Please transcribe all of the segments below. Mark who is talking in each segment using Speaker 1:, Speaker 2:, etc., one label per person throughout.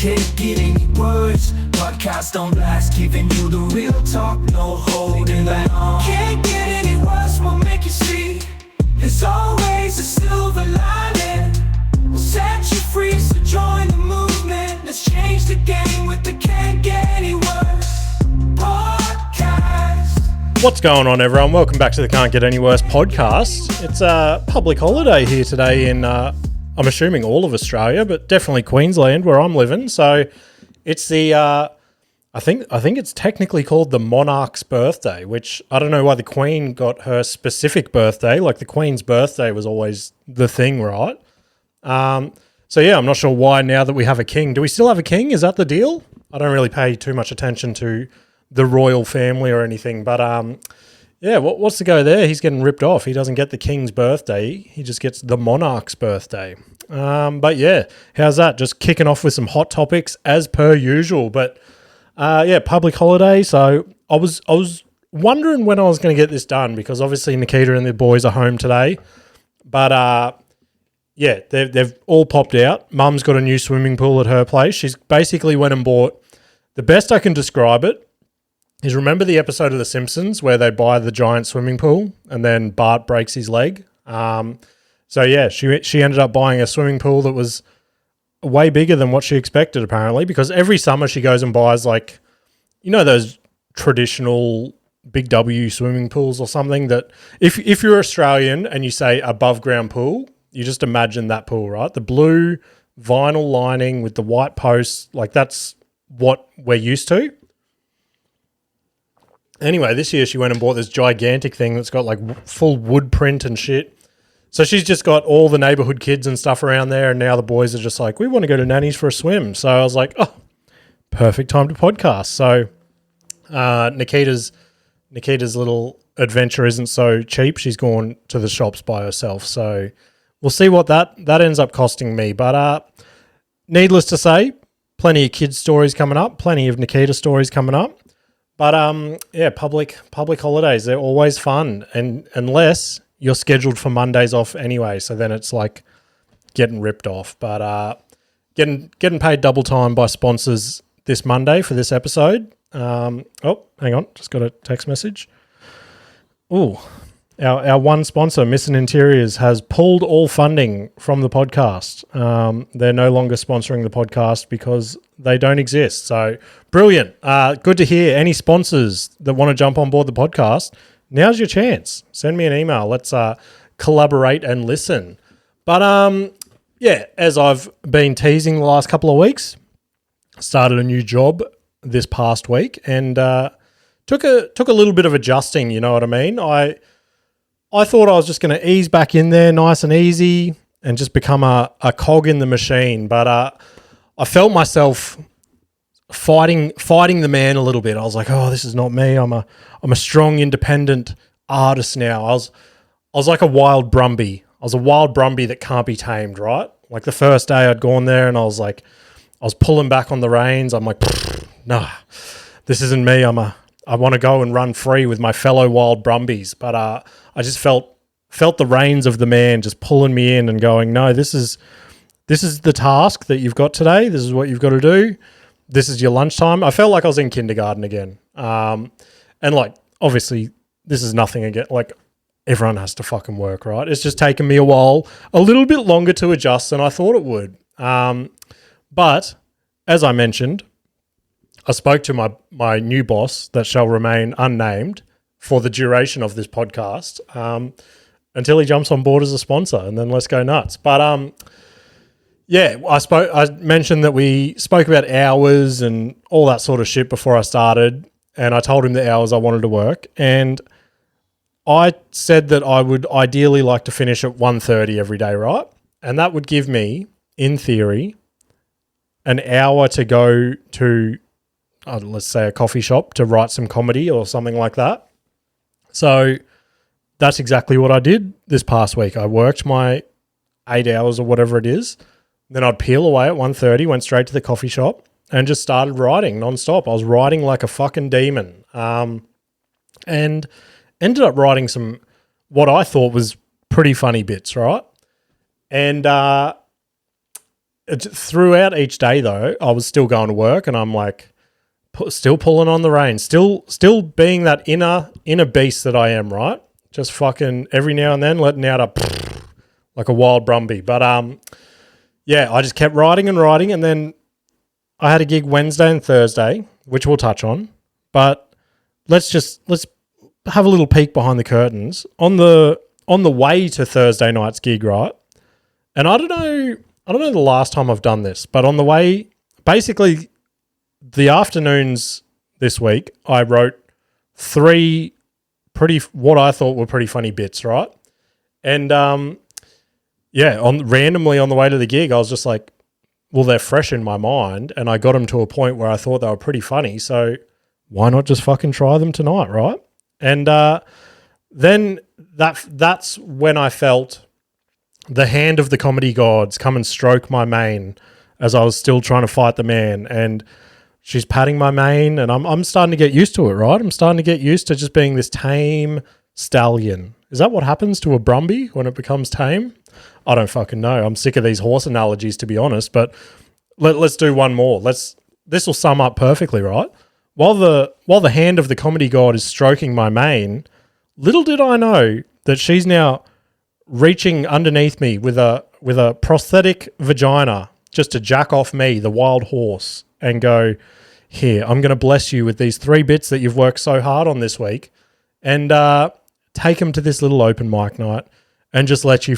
Speaker 1: Can't get any words. Podcast on blast, giving you the real talk, no holding back. Can't get any worse, we'll make you see. There's always a silver lining. We'll set you free, so join the movement. Let's change the game with the Can't Get Any Worse Podcast.
Speaker 2: What's going on, everyone? Welcome back to the Can't Get Any Worse Podcast. It's a public holiday here today in, I'm assuming all of Australia, but definitely Queensland where I'm living. So it's the, I think it's technically called the Monarch's birthday, which I don't know why the Queen got her specific birthday. Like the Queen's birthday was always the thing, right? So yeah, I'm not sure why now that we have a king. Do we still have a king? Is that the deal? I don't really pay too much attention to the royal family or anything, but yeah, what's the go there? He's getting ripped off. He doesn't get the king's birthday. He just gets the monarch's birthday. But yeah, how's that? Just kicking off with some hot topics as per usual. But yeah, public holiday. So I was wondering when I was going to get this done because obviously Nikita and the boys are home today. But yeah, they've all popped out. Mum's got a new swimming pool at her place. She's basically went and bought, the best I can describe it, is remember the episode of The Simpsons where they buy the giant swimming pool and then Bart breaks his leg? So yeah, she ended up buying a swimming pool that was way bigger than what she expected apparently, because every summer she goes and buys like, you know, those traditional Big W swimming pools or something that if you're Australian and you say above ground pool, you just imagine that pool, right? The blue vinyl lining with the white posts, like that's what we're used to. Anyway, this year she went and bought this gigantic thing that's got like full wood print and shit. So she's just got all the neighborhood kids and stuff around there, and now the boys are just like, we want to go to Nanny's for a swim. So I was like, oh, perfect time to podcast. So Nikita's little adventure isn't so cheap. She's gone to the shops by herself. So we'll see what that ends up costing me. But needless to say, plenty of kids' stories coming up, plenty of Nikita stories coming up. But yeah, public holidays, they're always fun, and unless you're scheduled for Mondays off anyway, so then it's like getting ripped off. But getting paid double time by sponsors this Monday for this episode. Oh, hang on, just got a text message. Ooh, our one sponsor, Missin Interiors, has pulled all funding from the podcast. They're no longer sponsoring the podcast because they don't exist. So brilliant. Good to hear. Any sponsors that want to jump on board the podcast, now's your chance. Send me an email. Let's collaborate and listen. But yeah, as I've been teasing the last couple of weeks, started a new job this past week and took a little bit of adjusting, you know what I mean? I thought I was just going to ease back in there nice and easy and just become a cog in the machine. But I felt myself fighting the man a little bit. I was like, oh, this is not me. I'm a strong, independent artist now. I was like a wild Brumby. I was a wild Brumby that can't be tamed, right? Like the first day I'd gone there and I was pulling back on the reins. I'm like, nah, this isn't me. I want to go and run free with my fellow wild Brumbies. But I just felt the reins of the man just pulling me in and going, no, this is the task that you've got today. This is what you've got to do. This is your lunchtime. I felt like I was in kindergarten again. And like, obviously this is nothing again. Like everyone has to fucking work, right? It's just taken me a while, a little bit longer to adjust than I thought it would. But as I mentioned, I spoke to my new boss that shall remain unnamed for the duration of this podcast until he jumps on board as a sponsor, and then let's go nuts. But yeah, I mentioned that we spoke about hours and all that sort of shit before I started, and I told him the hours I wanted to work, and I said that I would ideally like to finish at 1:30 every day, right? And that would give me, in theory, an hour to go to let's say a coffee shop to write some comedy or something like that. So that's exactly what I did this past week. I worked my 8 hours or whatever it is. Then I'd peel away at 1:30, went straight to the coffee shop and just started writing nonstop. I was writing like a fucking demon. And ended up writing some, what I thought was pretty funny bits, right? And throughout each day, though, I was still going to work, and I'm like, still pulling on the reins, still being that inner beast that I am, right? Just fucking every now and then letting out like a wild Brumby. But yeah, I just kept writing, and then I had a gig Wednesday and Thursday, which we'll touch on. But let's have a little peek behind the curtains on the way to Thursday night's gig, right? And I don't know the last time I've done this, but on the way, basically the afternoons this week, I wrote 3 what I thought were pretty funny bits, right? And randomly on the way to the gig, I was just like, well, they're fresh in my mind, and I got them to a point where I thought they were pretty funny, so why not just fucking try them tonight, right? And then that's when I felt the hand of the comedy gods come and stroke my mane as I was still trying to fight the man, and she's patting my mane, and I'm starting to get used to it, right? I'm starting to get used to just being this tame stallion. Is that what happens to a Brumby when it becomes tame? I don't fucking know. I'm sick of these horse analogies, to be honest, but let's do one more. This will sum up perfectly, right? While the hand of the comedy god is stroking my mane, little did I know that she's now reaching underneath me with a prosthetic vagina just to jack off me, the wild horse, and go, here, I'm going to bless you with these 3 bits that you've worked so hard on this week, and take them to this little open mic night and just let you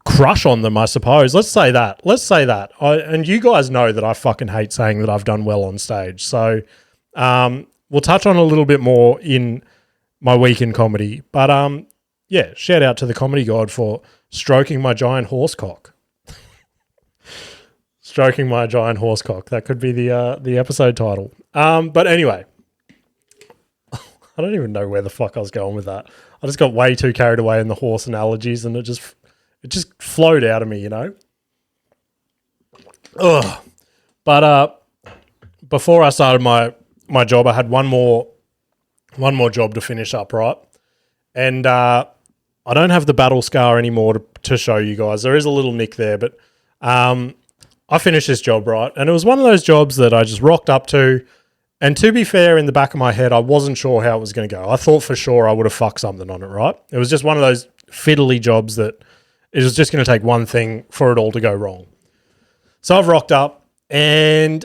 Speaker 2: crush on them, I suppose. Let's say that. And you guys know that I fucking hate saying that I've done well on stage. So we'll touch on a little bit more in my week in comedy. But yeah, shout out to the comedy god for stroking my giant horse cock. Stroking my giant horse cock. That could be the episode title. But anyway, I don't even know where the fuck I was going with that. I just got way too carried away in the horse analogies, and it just flowed out of me, you know. Ugh. But before I started my job, I had one more job to finish up, right? And I don't have the battle scar anymore to show you guys. There is a little nick there, but I finished this job, right? And it was one of those jobs that I just rocked up to. And to be fair, in the back of my head, I wasn't sure how it was going to go. I thought for sure I would have fucked something on it, right? It was just one of those fiddly jobs that it was just going to take one thing for it all to go wrong. So I've rocked up, and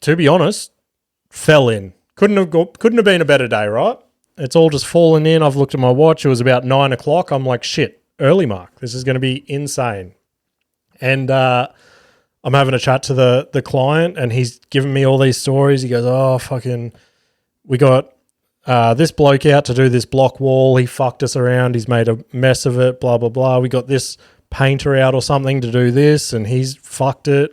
Speaker 2: to be honest, fell in. Couldn't have been a better day, right? It's all just fallen in. I've looked at my watch. It was about 9 o'clock. I'm like, shit, early mark. This is going to be insane. And I'm having a chat to the client, and he's giving me all these stories. He goes, oh, fucking, we got this bloke out to do this block wall. He fucked us around. He's made a mess of it, blah, blah, blah. We got this painter out or something to do this, and he's fucked it.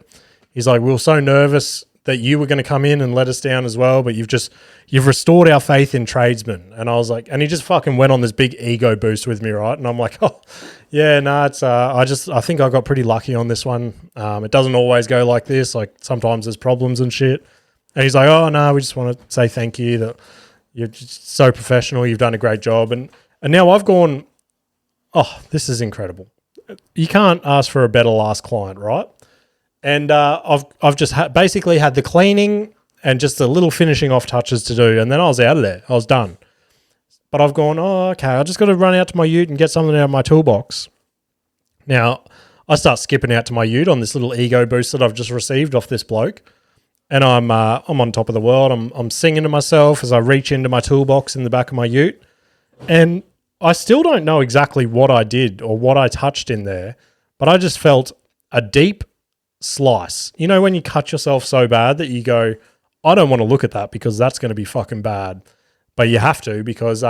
Speaker 2: He's like, we were so nervous that you were going to come in and let us down as well, but you've restored our faith in tradesmen. And I was like, and he just fucking went on this big ego boost with me, right? And I'm like, oh, yeah, no, it's I think I got pretty lucky on this one. It doesn't always go like this. Like sometimes there's problems and shit. And he's like, oh no, we just want to say thank you that you're just so professional. You've done a great job. And now I've gone, oh, this is incredible. You can't ask for a better last client, right? And I've just basically had the cleaning and just the little finishing off touches to do, and then I was out of there. I was done. But I've gone, oh, okay, I just got to run out to my ute and get something out of my toolbox. Now, I start skipping out to my ute on this little ego boost that I've just received off this bloke, and I'm on top of the world. I'm singing to myself as I reach into my toolbox in the back of my ute, and I still don't know exactly what I did or what I touched in there, but I just felt a deep slice. You know, when you cut yourself so bad that you go, I don't want to look at that because that's going to be fucking bad. But you have to because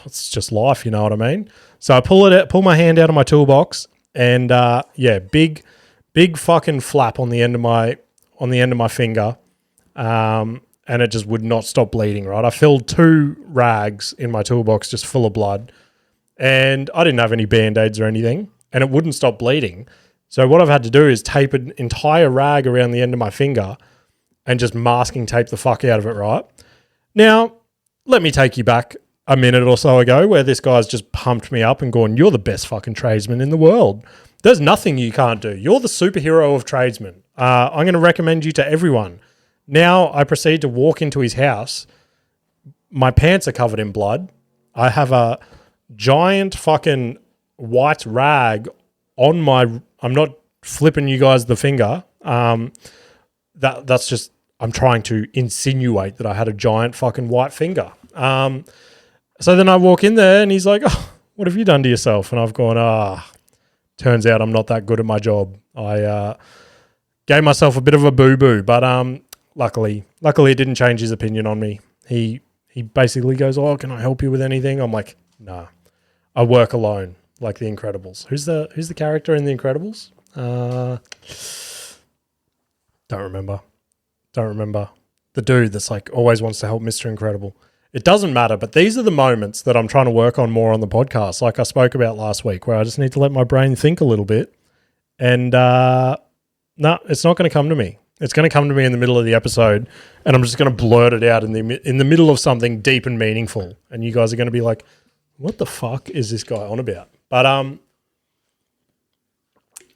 Speaker 2: it's just life, you know what I mean? So I pull my hand out of my toolbox, and big fucking flap on the end of my finger. And it just would not stop bleeding, right? I filled 2 rags in my toolbox just full of blood, and I didn't have any Band-Aids or anything, and it wouldn't stop bleeding. So what I've had to do is tape an entire rag around the end of my finger and just masking tape the fuck out of it, right? Now, let me take you back a minute or so ago where this guy's just pumped me up and gone, you're the best fucking tradesman in the world. There's nothing you can't do. You're the superhero of tradesmen. I'm going to recommend you to everyone. Now I proceed to walk into his house. My pants are covered in blood. I have a giant fucking white rag on my... I'm not flipping you guys the finger. That's just... I'm trying to insinuate that I had a giant fucking white finger. So then I walk in there and he's like, oh, what have you done to yourself? And I've gone, turns out I'm not that good at my job. I gave myself a bit of a boo-boo, but luckily it didn't change his opinion on me. He basically goes, oh, can I help you with anything? I'm like, nah, I work alone, like The Incredibles. Who's the character in The Incredibles? Don't remember. The dude that's like always wants to help Mr. Incredible. It doesn't matter, but these are the moments that I'm trying to work on more on the podcast, like I spoke about last week, where I just need to let my brain think a little bit. And no, it's not going to come to me. It's going to come to me in the middle of the episode, and I'm just going to blurt it out in the middle of something deep and meaningful. And you guys are going to be like, what the fuck is this guy on about? But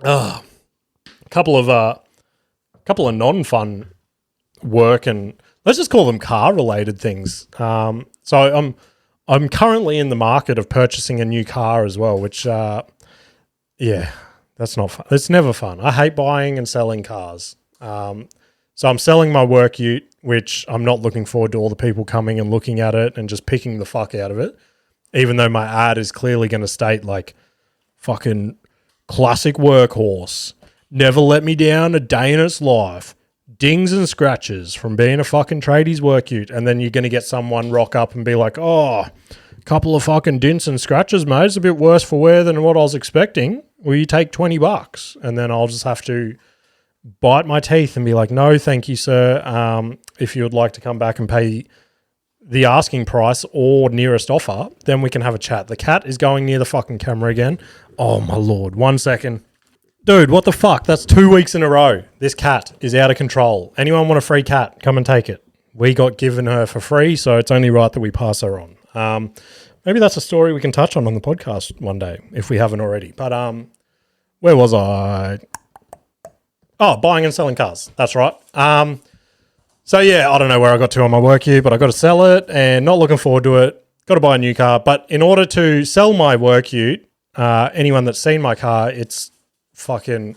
Speaker 2: a couple of non-fun work and let's just call them car-related things. So I'm currently in the market of purchasing a new car as well, which, that's not fun. It's never fun. I hate buying and selling cars. So I'm selling my work ute, which I'm not looking forward to all the people coming and looking at it and just picking the fuck out of it, even though my ad is clearly going to state like fucking classic workhorse, never let me down a day in its life, dings and scratches from being a fucking tradies work ute. And then you're going to get someone rock up and be like, oh, a couple of fucking dints and scratches, mate. It's a bit worse for wear than what I was expecting. Will you take $20? And then I'll just have to bite my teeth and be like, no, thank you, sir. If you would like to come back and pay the asking price or nearest offer, then we can have a chat. The cat is going near the fucking camera again. Oh, my Lord. 1 second. Dude, what the fuck? That's 2 weeks in a row. This cat is out of control. Anyone want a free cat? Come and take it. We got given her for free, so it's only right that we pass her on. Maybe that's a story we can touch on the podcast one day, if we haven't already. But where was I? Oh, buying and selling cars. That's right. So, yeah, I don't know where I got to on my work here, but I got to sell it and not looking forward to it. Got to buy a new car. But in order to sell my work ute, anyone that's seen my car, it's fucking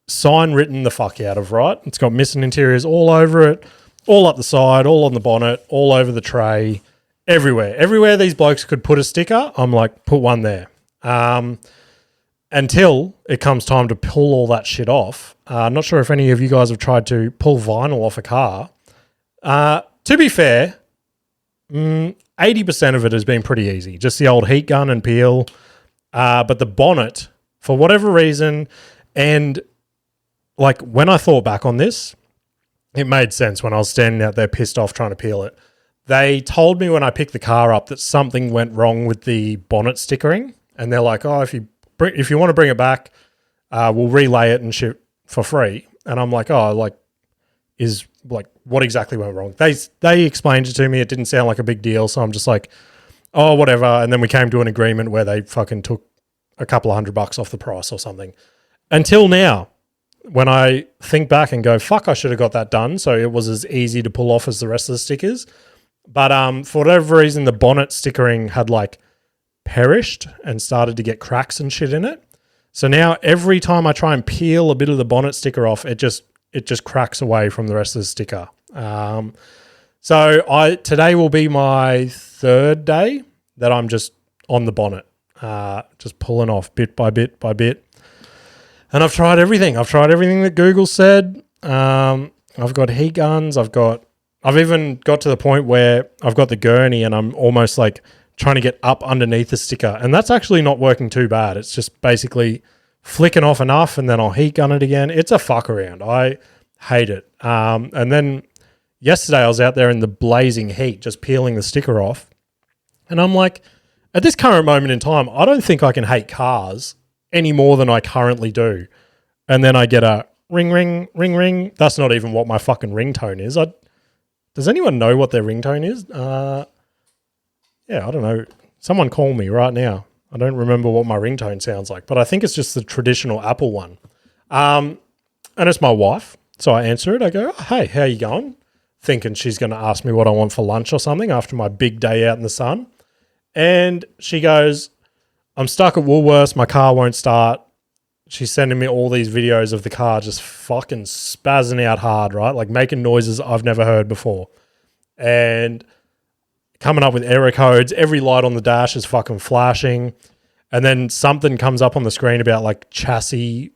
Speaker 2: sign written the fuck out of, right? It's got missing interiors all over it, all up the side, all on the bonnet, all over the tray, everywhere. Everywhere these blokes could put a sticker, I'm like, put one there. Until it comes time to pull all that shit off. I'm not sure if any of you guys have tried to pull vinyl off a car. To be fair, 80% of it has been pretty easy. Just the old heat gun and peel. But the bonnet, for whatever reason, and like when I thought back on this, it made sense when I was standing out there pissed off trying to peel it. They told me when I picked the car up that something went wrong with the bonnet stickering. And they're like, oh, if you want to bring it back, we'll relay it and ship for free. And I'm like, oh, like, what exactly went wrong? They explained it to me. It didn't sound like a big deal. So I'm just like, oh, whatever. And then we came to an agreement where they fucking took a couple of $100 off the price or something. Until now, when I think back and go, fuck, I should have got that done. So it was as easy to pull off as the rest of the stickers. But for whatever reason, the bonnet stickering had like perished and started to get cracks and shit in it. So now every time I try and peel a bit of the bonnet sticker off, it just cracks away from the rest of the sticker. So today will be my third day that I'm just on the bonnet, just pulling off bit by bit by bit. And I've tried everything. I've tried everything that Google said. I've got heat guns. I've even got to the point where I've got the gurney and I'm almost like trying to get up underneath the sticker. And that's actually not working too bad. It's just basically flicking off enough and then I'll heat gun it again. It's a fuck around. I hate it. And then yesterday I was out there in the blazing heat just peeling the sticker off. And I'm like, at this current moment in time, I don't think I can hate cars any more than I currently do. And then I get a ring, ring, ring, ring. That's not even what my fucking ringtone is. Does anyone know what their ringtone is? yeah, I don't know. Someone call me right now. I don't remember what my ringtone sounds like, but I think it's just the traditional Apple one. And it's my wife. So I answer it. I go, oh, hey, how you going? Thinking she's going to ask me what I want for lunch or something after my big day out in the sun. And she goes, I'm stuck at Woolworths. My car won't start. She's sending me all these videos of the car just fucking spazzing out hard, right? Like making noises I've never heard before. And coming up with error codes. Every light on the dash is fucking flashing. And then something comes up on the screen about like chassis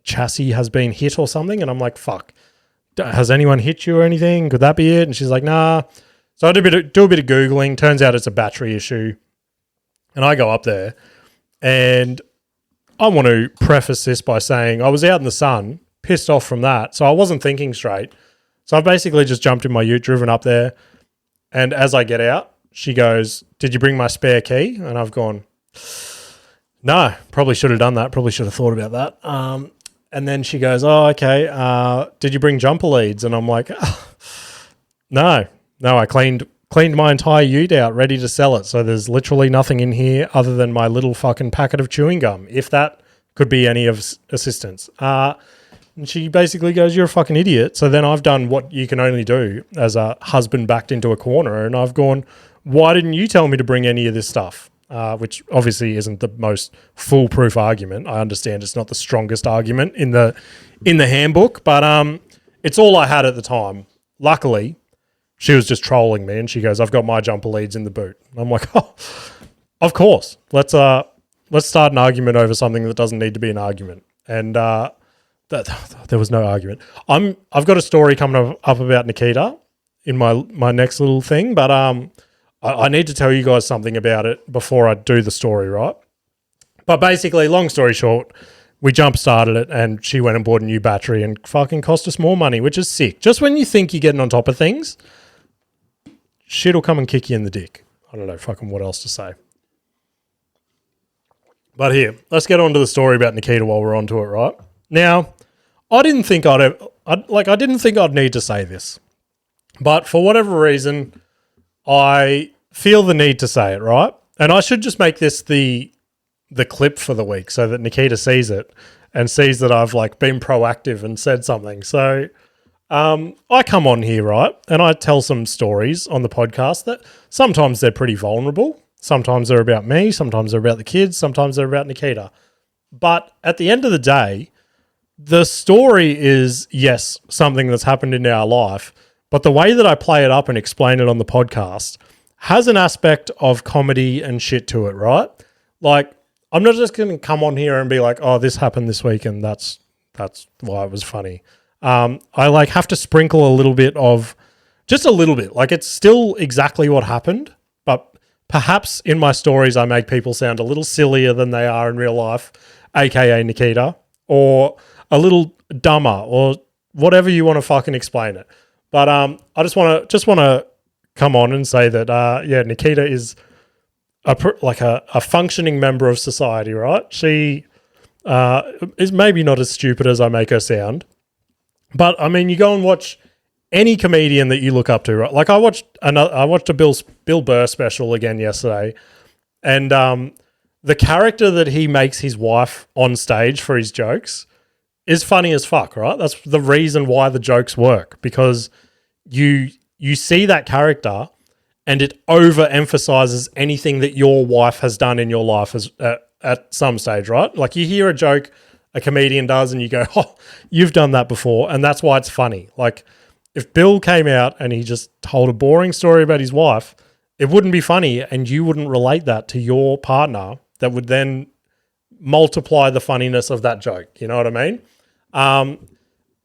Speaker 2: has been hit or something. And I'm like, fuck, has anyone hit you or anything? Could that be it? And she's like, nah. So I do a bit of Googling. Turns out it's a battery issue. And I go up there and I want to preface this by saying I was out in the sun, pissed off from that. So I wasn't thinking straight. So I basically just jumped in my ute, driven up there. And as I get out, she goes, did you bring my spare key? And I've gone, no, probably should have done that. Probably should have thought about that. And then she goes, oh, okay. Did you bring jumper leads? And I'm like, no, I cleaned my entire ute out, ready to sell it. So there's literally nothing in here other than my little fucking packet of chewing gum, if that could be any of assistance. And she basically goes, you're a fucking idiot. So then I've done what you can only do as a husband backed into a corner. And I've gone, why didn't you tell me to bring any of this stuff? Which obviously isn't the most foolproof argument. I understand it's not the strongest argument in the handbook, but it's all I had at the time. Luckily, she was just trolling me and she goes, I've got my jumper leads in the boot. And I'm like, oh, of course. Let's start an argument over something that doesn't need to be an argument. And there was no argument. I've got a story coming up about Nikita in my next little thing, but I need to tell you guys something about it before I do the story, right? But basically, long story short, we jump-started it and she went and bought a new battery and fucking cost us more money, which is sick. Just when you think you're getting on top of things, shit'll come and kick you in the dick. I don't know fucking what else to say. But here, let's get on to the story about Nikita while we're onto it, right? Now, I didn't think I'd need to say this, but for whatever reason, I feel the need to say it, right? And I should just make this the clip for the week so that Nikita sees it and sees that I've like been proactive and said something. So I come on here, right? And I tell some stories on the podcast that sometimes they're pretty vulnerable. Sometimes they're about me. Sometimes they're about the kids. Sometimes they're about Nikita. But at the end of the day, the story is, yes, something that's happened in our life, but the way that I play it up and explain it on the podcast has an aspect of comedy and shit to it, right? Like, I'm not just going to come on here and be like, oh, this happened this week and that's why it was funny. I like have to sprinkle a little bit of, just a little bit. Like, it's still exactly what happened, but perhaps in my stories I make people sound a little sillier than they are in real life, aka Nikita, or a little dumber, or whatever you want to fucking explain it. But I just want to come on and say that Nikita is a functioning member of society, right? She is maybe not as stupid as I make her sound, but I mean, you go and watch any comedian that you look up to, right? Like I watched a Bill Burr special again yesterday, and the character that he makes his wife on stage for his jokes is funny as fuck, right? That's the reason why the jokes work, because you see that character and it overemphasizes anything that your wife has done in your life at some stage, right? Like you hear a joke a comedian does and you go, oh, you've done that before, and that's why it's funny. Like if Bill came out and he just told a boring story about his wife, it wouldn't be funny and you wouldn't relate that to your partner. That would then multiply the funniness of that joke. You know what I mean?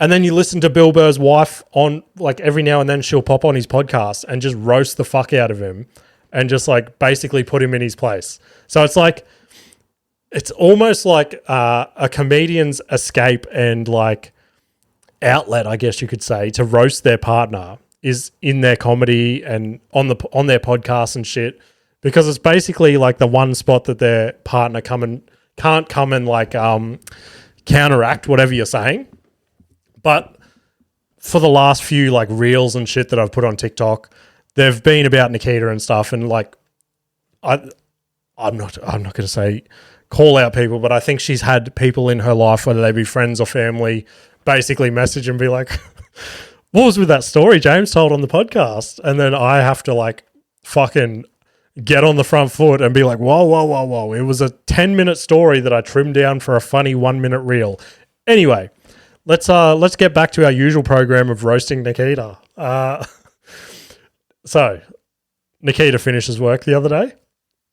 Speaker 2: And then you listen to Bill Burr's wife on, like, every now and then she'll pop on his podcast and just roast the fuck out of him and just like basically put him in his place. So it's like, it's almost like a comedian's escape and like outlet, I guess you could say, to roast their partner is in their comedy and on their podcast and shit, because it's basically like the one spot that their partner can't come and like counteract whatever you're saying. But for the last few like reels and shit that I've put on TikTok, they've been about Nikita and stuff, and like I'm not going to say call out people, but I think she's had people in her life, whether they be friends or family, basically message and be like, what was with that story James told on the podcast? And then I have to like fucking get on the front foot and be like, whoa. It was a 10-minute story that I trimmed down for a funny 1-minute reel. Anyway, let's get back to our usual program of roasting Nikita. So Nikita finishes work the other day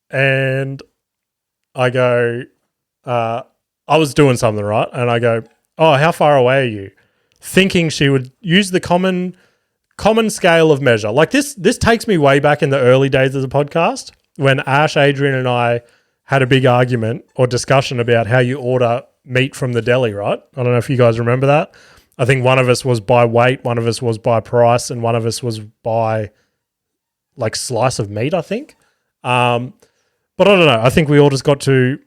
Speaker 2: and I go, I was doing something, right? And I go, oh, how far away are you? Thinking she would use the common scale of measure. Like this takes me way back in the early days of the podcast when Ash, Adrian and I had a big argument or discussion about how you order meat from the deli, right? I don't know if you guys remember that. I think one of us was by weight, one of us was by price, and one of us was by like slice of meat, I think. But I don't know. I think we all just got to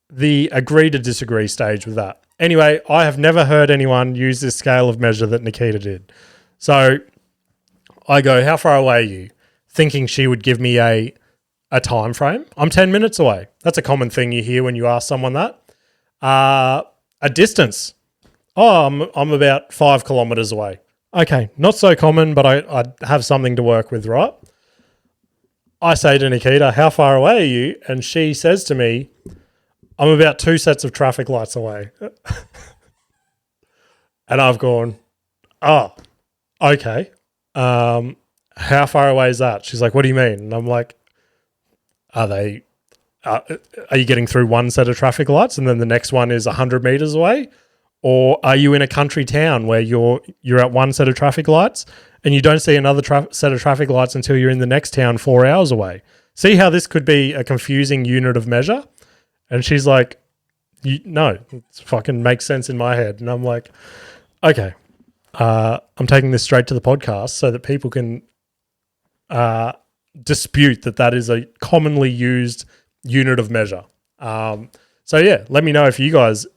Speaker 2: the agree to disagree stage with that. Anyway, I have never heard anyone use this scale of measure that Nikita did. So I go, how far away are you? Thinking she would give me a time frame. I'm 10 minutes away. That's a common thing you hear when you ask someone that. A distance. Oh, I'm about 5 kilometers away. Okay, not so common, but I have something to work with, right? I say to Nikita, how far away are you? And she says to me, I'm about 2 sets of traffic lights away. And I've gone, oh, okay. How far away is that? She's like, what do you mean? And I'm like, are you getting through one set of traffic lights and then the next one is 100 meters away? Or are you in a country town where you're at one set of traffic lights and you don't see another set of traffic lights until you're in the next town 4 hours away? See how this could be a confusing unit of measure? And she's like, no, it fucking makes sense in my head. And I'm like, okay, I'm taking this straight to the podcast so that people can dispute that is a commonly used unit of measure. So yeah, let me know if you guys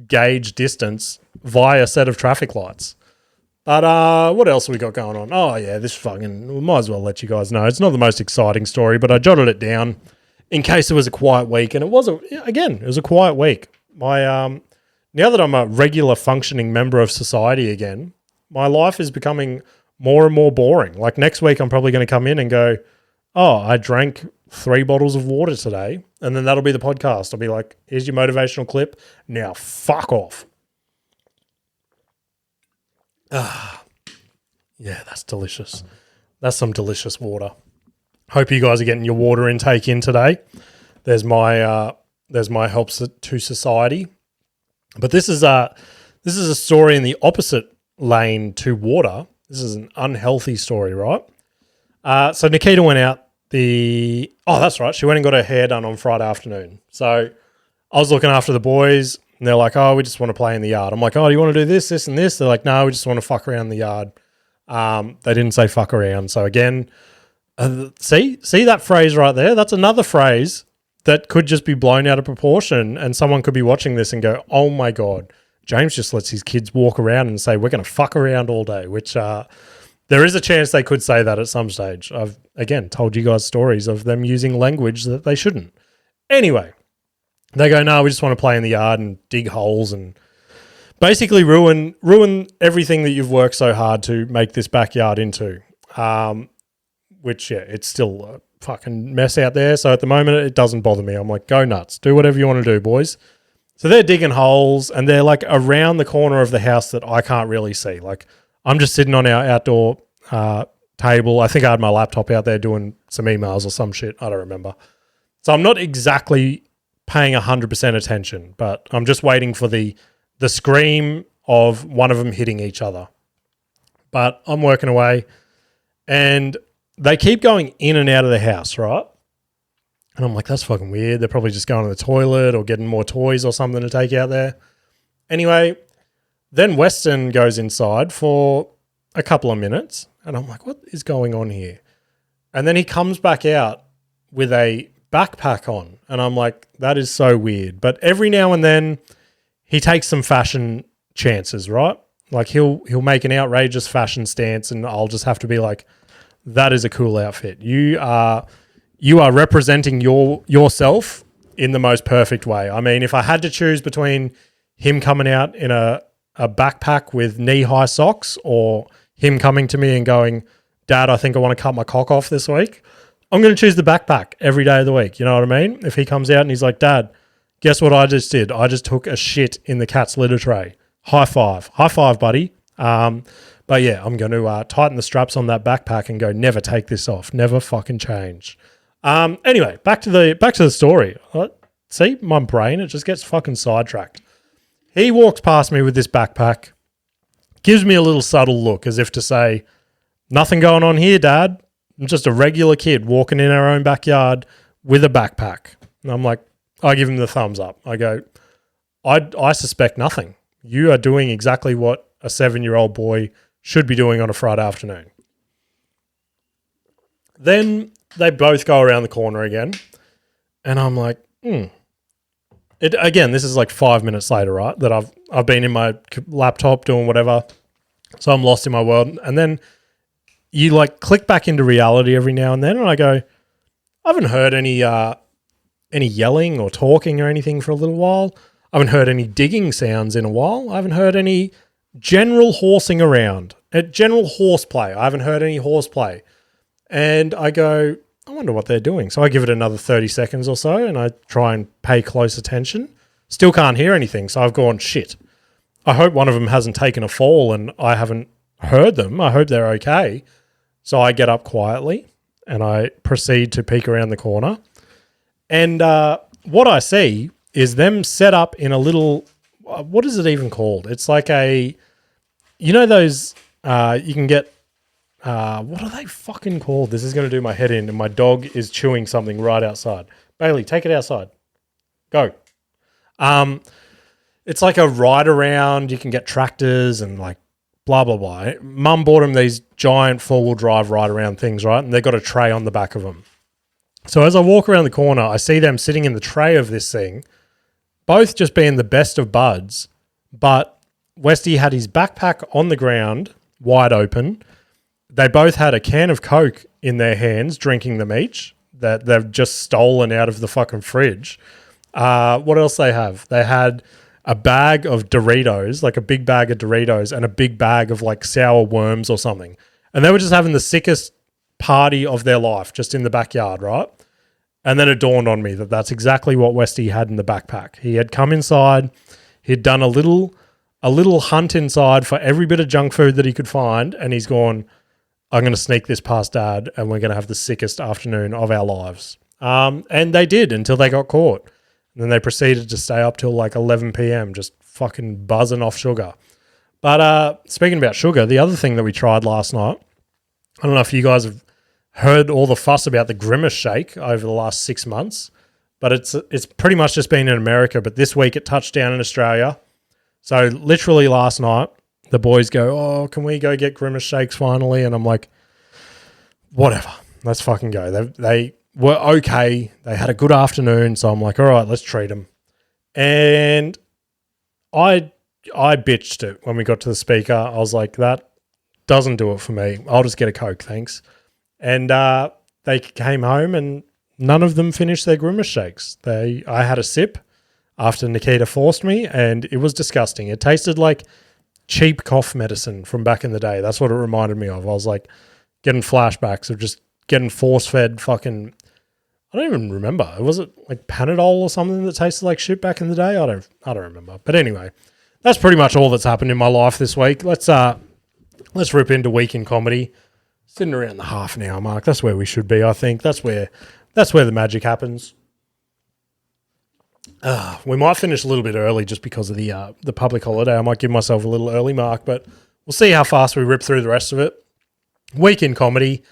Speaker 2: gauge distance via a set of traffic lights. But what else have we got going on? Oh yeah, we might as well let you guys know. It's not the most exciting story, but I jotted it down in case it was a quiet week, and it was a quiet week. Now that I'm a regular functioning member of society again, my life is becoming more and more boring. Like next week, I'm probably going to come in and go, oh, I drank 3 bottles of water today, and then that'll be the podcast. I'll be like, here's your motivational clip. Now fuck off. Yeah, that's delicious. That's some delicious water. Hope you guys are getting your water intake in today. There's my helps to society. But this is a story in the opposite lane to water. This is an unhealthy story, right? So Nikita went out that's right. She went and got her hair done on Friday afternoon. So I was looking after the boys and they're like, oh, we just want to play in the yard. I'm like, oh, do you want to do this, this, and this? They're like, no, we just want to fuck around in the yard. They didn't say fuck around. So again, see that phrase right there? That's another phrase that could just be blown out of proportion and someone could be watching this and go, oh my God, James just lets his kids walk around and say, we're going to fuck around all day, which there is a chance they could say that at some stage. I've, again, told you guys stories of them using language that they shouldn't. Anyway, they go, no, we just want to play in the yard and dig holes and basically ruin everything that you've worked so hard to make this backyard into. Which, yeah, it's still a fucking mess out there. So at the moment, it doesn't bother me. I'm like, go nuts. Do whatever you want to do, boys. So they're digging holes and they're like around the corner of the house that I can't really see. Like I'm just sitting on our outdoor table. I think I had my laptop out there doing some emails or some shit. I don't remember. So I'm not exactly paying 100% attention, but I'm just waiting for the scream of one of them hitting each other. But I'm working away and they keep going in and out of the house, right? And I'm like, that's fucking weird. They're probably just going to the toilet or getting more toys or something to take out there. Anyway, then Weston goes inside for a couple of minutes and I'm like, what is going on here? And then he comes back out with a backpack on and I'm like, that is so weird. But every now and then he takes some fashion chances, right? Like he'll make an outrageous fashion stance and I'll just have to be like, that is a cool outfit. You are you are representing yourself in the most perfect way. I mean, if I had to choose between him coming out in a backpack with knee-high socks or him coming to me and going, Dad, I think I want to cut my cock off this week, I'm going to choose the backpack every day of the week. You know what I mean? If he comes out and he's like, Dad, guess what I just did? I just took a shit in the cat's litter tray. High five. High five, buddy. But yeah, I'm going to tighten the straps on that backpack and go, never take this off. Never fucking change. Anyway, back to the story. See, my brain, it just gets fucking sidetracked. He walks past me with this backpack, gives me a little subtle look as if to say, nothing going on here, Dad. I'm just a regular kid walking in our own backyard with a backpack. And I'm like, I give him the thumbs up. I go, I suspect nothing. You are doing exactly what a 7-year-old boy should be doing on a Friday afternoon. Then they both go around the corner again. And I'm like, Again, this is like 5 minutes later, right? That I've been in my laptop doing whatever. So I'm lost in my world. And then you like click back into reality every now and then. And I go, I haven't heard any yelling or talking or anything for a little while. I haven't heard any digging sounds in a while. I haven't heard any general horsing around. General horseplay. I haven't heard any horseplay. And I go, I wonder what they're doing. So I give it another 30 seconds or so and I try and pay close attention. Still can't hear anything. So I've gone, shit. I hope one of them hasn't taken a fall and I haven't heard them. I hope they're okay. So I get up quietly and I proceed to peek around the corner. And what I see is them set up in a little, what is it even called? It's like those, you can get, what are they fucking called? This is going to do my head in and my dog is chewing something right outside. Bailey, take it outside. Go. It's like a ride around. You can get tractors and like blah, blah, blah. Mum bought him these giant four-wheel drive ride around things, right? And they've got a tray on the back of them. So as I walk around the corner, I see them sitting in the tray of this thing, both just being the best of buds, but Westy had his backpack on the ground, wide open. They both had a can of Coke in their hands, drinking them each, that they've just stolen out of the fucking fridge. What else they have? They had a bag of Doritos, like a big bag of Doritos, and a big bag of like sour worms or something. And they were just having the sickest party of their life just in the backyard, right? And then it dawned on me that that's exactly what Westy had in the backpack. He had come inside, he'd done a little hunt inside for every bit of junk food that he could find, and he's gone, I'm going to sneak this past Dad and we're going to have the sickest afternoon of our lives. And they did until they got caught. And then they proceeded to stay up till like 11 p.m. just fucking buzzing off sugar. But speaking about sugar, the other thing that we tried last night, I don't know if you guys have heard all the fuss about the Grimace shake over the last 6 months, but it's pretty much just been in America. But this week it touched down in Australia. So literally last night, the boys go, oh, can we go get Grimace shakes finally? And I'm like, whatever, let's fucking go. They were okay. They had a good afternoon. So I'm like, all right, let's treat them. And I bitched it when we got to the speaker. I was like, that doesn't do it for me. I'll just get a Coke, thanks. And they came home and none of them finished their Grimace shakes. I had a sip after Nikita forced me and it was disgusting. It tasted like cheap cough medicine from back in the day. That's what it reminded me of. I was like getting flashbacks of just getting force-fed fucking, I don't even remember. Was it like Panadol or something that tasted like shit back in the day? I don't remember. But anyway, that's pretty much all that's happened in my life this week. Let's rip into Week in Comedy. Sitting around the half an hour mark. That's where we should be, I think. That's where the magic happens. We might finish a little bit early just because of the public holiday. I might give myself a little early mark, but we'll see how fast we rip through the rest of it. Week in Comedy.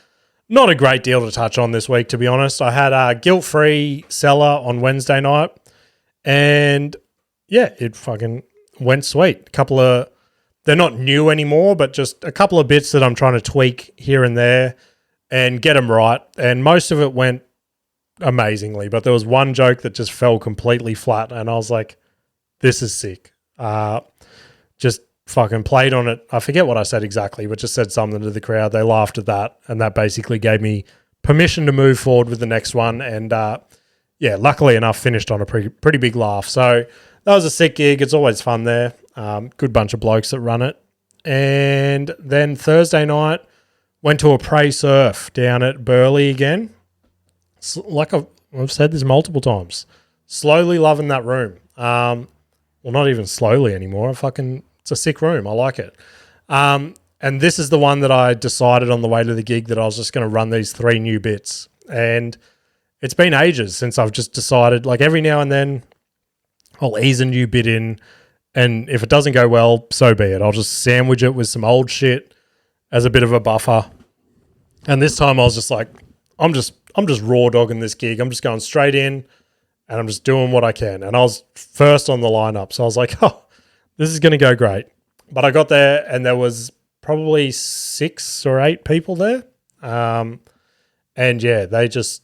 Speaker 2: Not a great deal to touch on this week, to be honest. I had a guilt-free Cellar on Wednesday night, and yeah, it fucking went sweet. They're not new anymore, but just a couple of bits that I'm trying to tweak here and there and get them right. And most of it went amazingly, but there was one joke that just fell completely flat, and I was like, this is sick. Just fucking played on it. I forget what I said exactly, but just said something to the crowd. They laughed at that, and that basically gave me permission to move forward with the next one. And luckily enough, finished on a pretty big laugh. So that was a sick gig. It's always fun there. Good bunch of blokes that run it. And then Thursday night, went to a Prey Surf down at Burleigh again. Like I've said this multiple times. Slowly loving that room. Well, not even slowly anymore. It's a sick room. I like it. And this is the one that I decided on the way to the gig that I was just going to run these 3 new bits. And it's been ages since I've just decided, like every now and then I'll ease a new bit in. And if it doesn't go well, so be it. I'll just sandwich it with some old shit as a bit of a buffer. And this time I was just like, I'm just raw dogging this gig. I'm just going straight in and I'm just doing what I can. And I was first on the lineup. So I was like, oh, this is going to go great. But I got there and there was probably 6 or 8 people there. And yeah, they just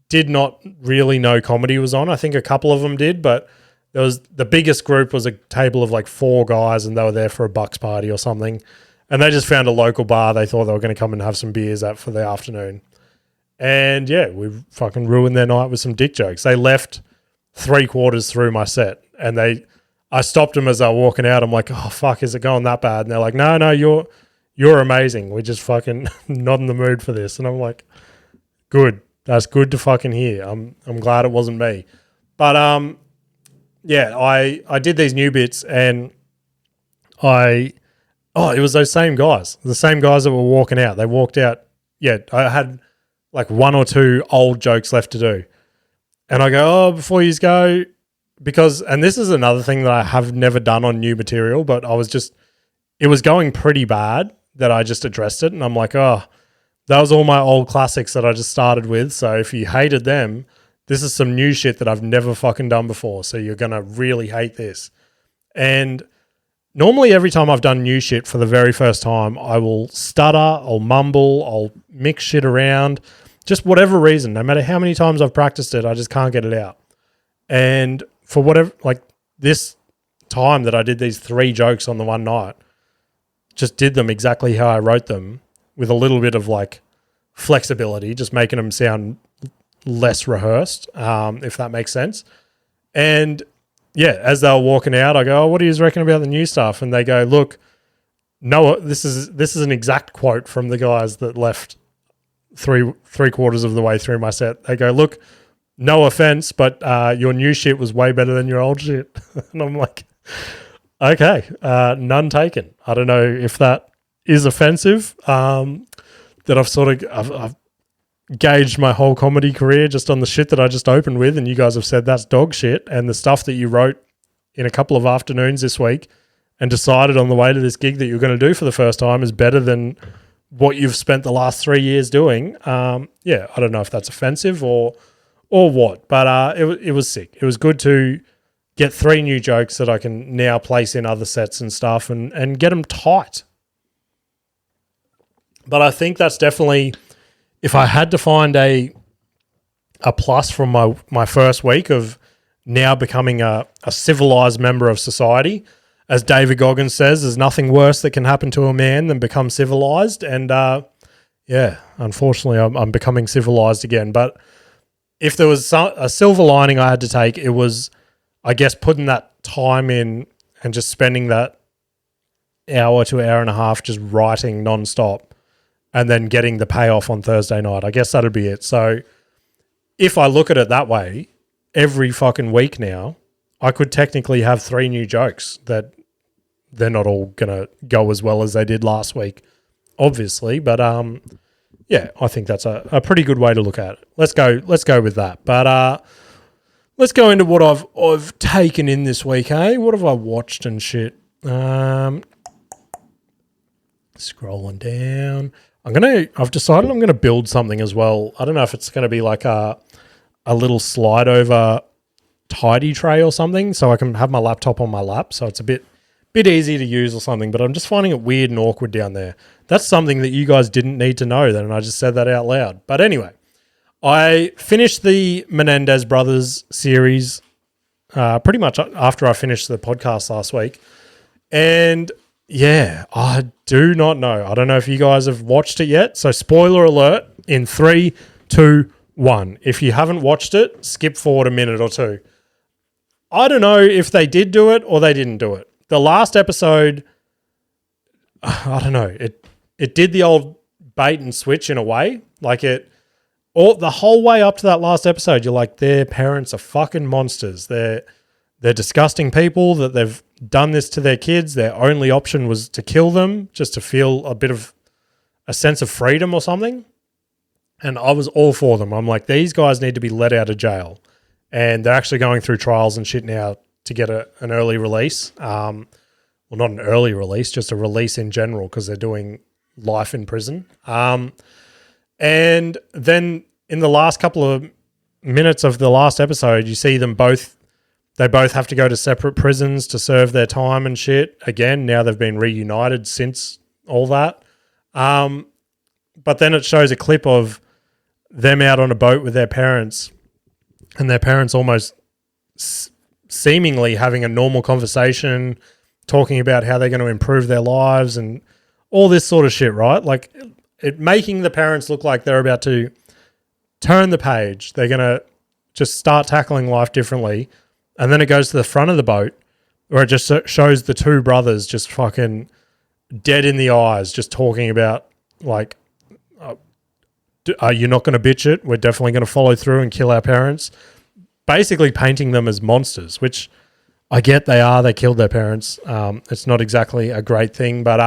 Speaker 2: did not really know comedy was on. I think a couple of them did, but the biggest group was a table of like 4 guys and they were there for a Bucks party or something. And they just found a local bar they thought they were going to come and have some beers at for the afternoon. And yeah, we fucking ruined their night with some dick jokes. They left 3/4 through my set and I stopped them as they were walking out. I'm like, oh fuck, is it going that bad? And they're like, no, you're amazing. We're just fucking not in the mood for this. And I'm like, good. That's good to fucking hear. I'm glad it wasn't me. But yeah, I did these new bits and it was those same guys. The same guys that were walking out. They walked out. Yeah, I had like 1 or 2 old jokes left to do. And I go, before you go, and this is another thing that I have never done on new material, but it was going pretty bad that I just addressed it. And I'm like, that was all my old classics that I just started with. So if you hated them, this is some new shit that I've never fucking done before. So you're going to really hate this. And normally every time I've done new shit for the very first time, I will stutter, I'll mumble, I'll mix shit around, just whatever reason. No matter how many times I've practiced it, I just can't get it out. And for whatever, like this time that I did these 3 jokes on the one night, just did them exactly how I wrote them with a little bit of like flexibility, just making them sound less rehearsed, if that makes sense. And yeah, as they were walking out, I go, what do you reckon about the new stuff? And they go, look, Noah, this is an exact quote from the guys that left three-quarters of the way through my set. They go, look, no offense, but your new shit was way better than your old shit. And I'm like, okay, none taken. I don't know if that is offensive, that I've gauged my whole comedy career just on the shit that I just opened with, and you guys have said that's dog shit, and the stuff that you wrote in a couple of afternoons this week and decided on the way to this gig that you're going to do for the first time is better than what you've spent the last 3 years doing. Yeah, I don't know if that's offensive or what, but it was sick. It was good to get 3 new jokes that I can now place in other sets and stuff and get them tight. But I think that's definitely, if I had to find a plus from my first week of now becoming a civilized member of society, as David Goggins says, there's nothing worse that can happen to a man than become civilized. And yeah, unfortunately, I'm becoming civilized again. But if there was a silver lining I had to take, it was, I guess, putting that time in and just spending that hour to hour and a half just writing nonstop and then getting the payoff on Thursday night. I guess that'd be it. So if I look at it that way, every fucking week now, I could technically have 3 new jokes that they're not all going to go as well as they did last week, obviously. But yeah, I think that's a pretty good way to look at it. Let's go with that. But let's go into what I've taken in this week, hey? What have I watched and shit? Scrolling down. I've decided I'm gonna build something as well. I don't know if it's gonna be like a little slide over tidy tray or something, so I can have my laptop on my lap, so it's a bit easy to use or something. But I'm just finding it weird and awkward down there. That's something that you guys didn't need to know then, and I just said that out loud. But anyway, I finished the Menendez Brothers series pretty much after I finished the podcast last week, and yeah, I do not know. I don't know if you guys have watched it yet. So spoiler alert, in 3, 2, 1. If you haven't watched it, skip forward a minute or two. I don't know if they did do it or they didn't do it. The last episode, I don't know. It did the old bait and switch in a way. Like the whole way up to that last episode, you're like, their parents are fucking monsters. They're disgusting people, that they've done this to their kids. Their only option was to kill them just to feel a bit of a sense of freedom or something. And I was all for them. I'm like, these guys need to be let out of jail. And they're actually going through trials and shit now to get an early release. Well, not an early release, just a release in general, because they're doing life in prison. And then in the last couple of minutes of the last episode, you see them both. They both have to go to separate prisons to serve their time and shit. Again, now they've been reunited since all that. But then it shows a clip of them out on a boat with their parents, and their parents almost seemingly having a normal conversation, talking about how they're going to improve their lives and all this sort of shit, right? Like it making the parents look like they're about to turn the page. They're going to just start tackling life differently. And then it goes to the front of the boat where it just shows the two brothers just fucking dead in the eyes, just talking about like, you're not going to bitch it. We're definitely going to follow through and kill our parents. Basically painting them as monsters, which I get they are. They killed their parents. It's not exactly a great thing, but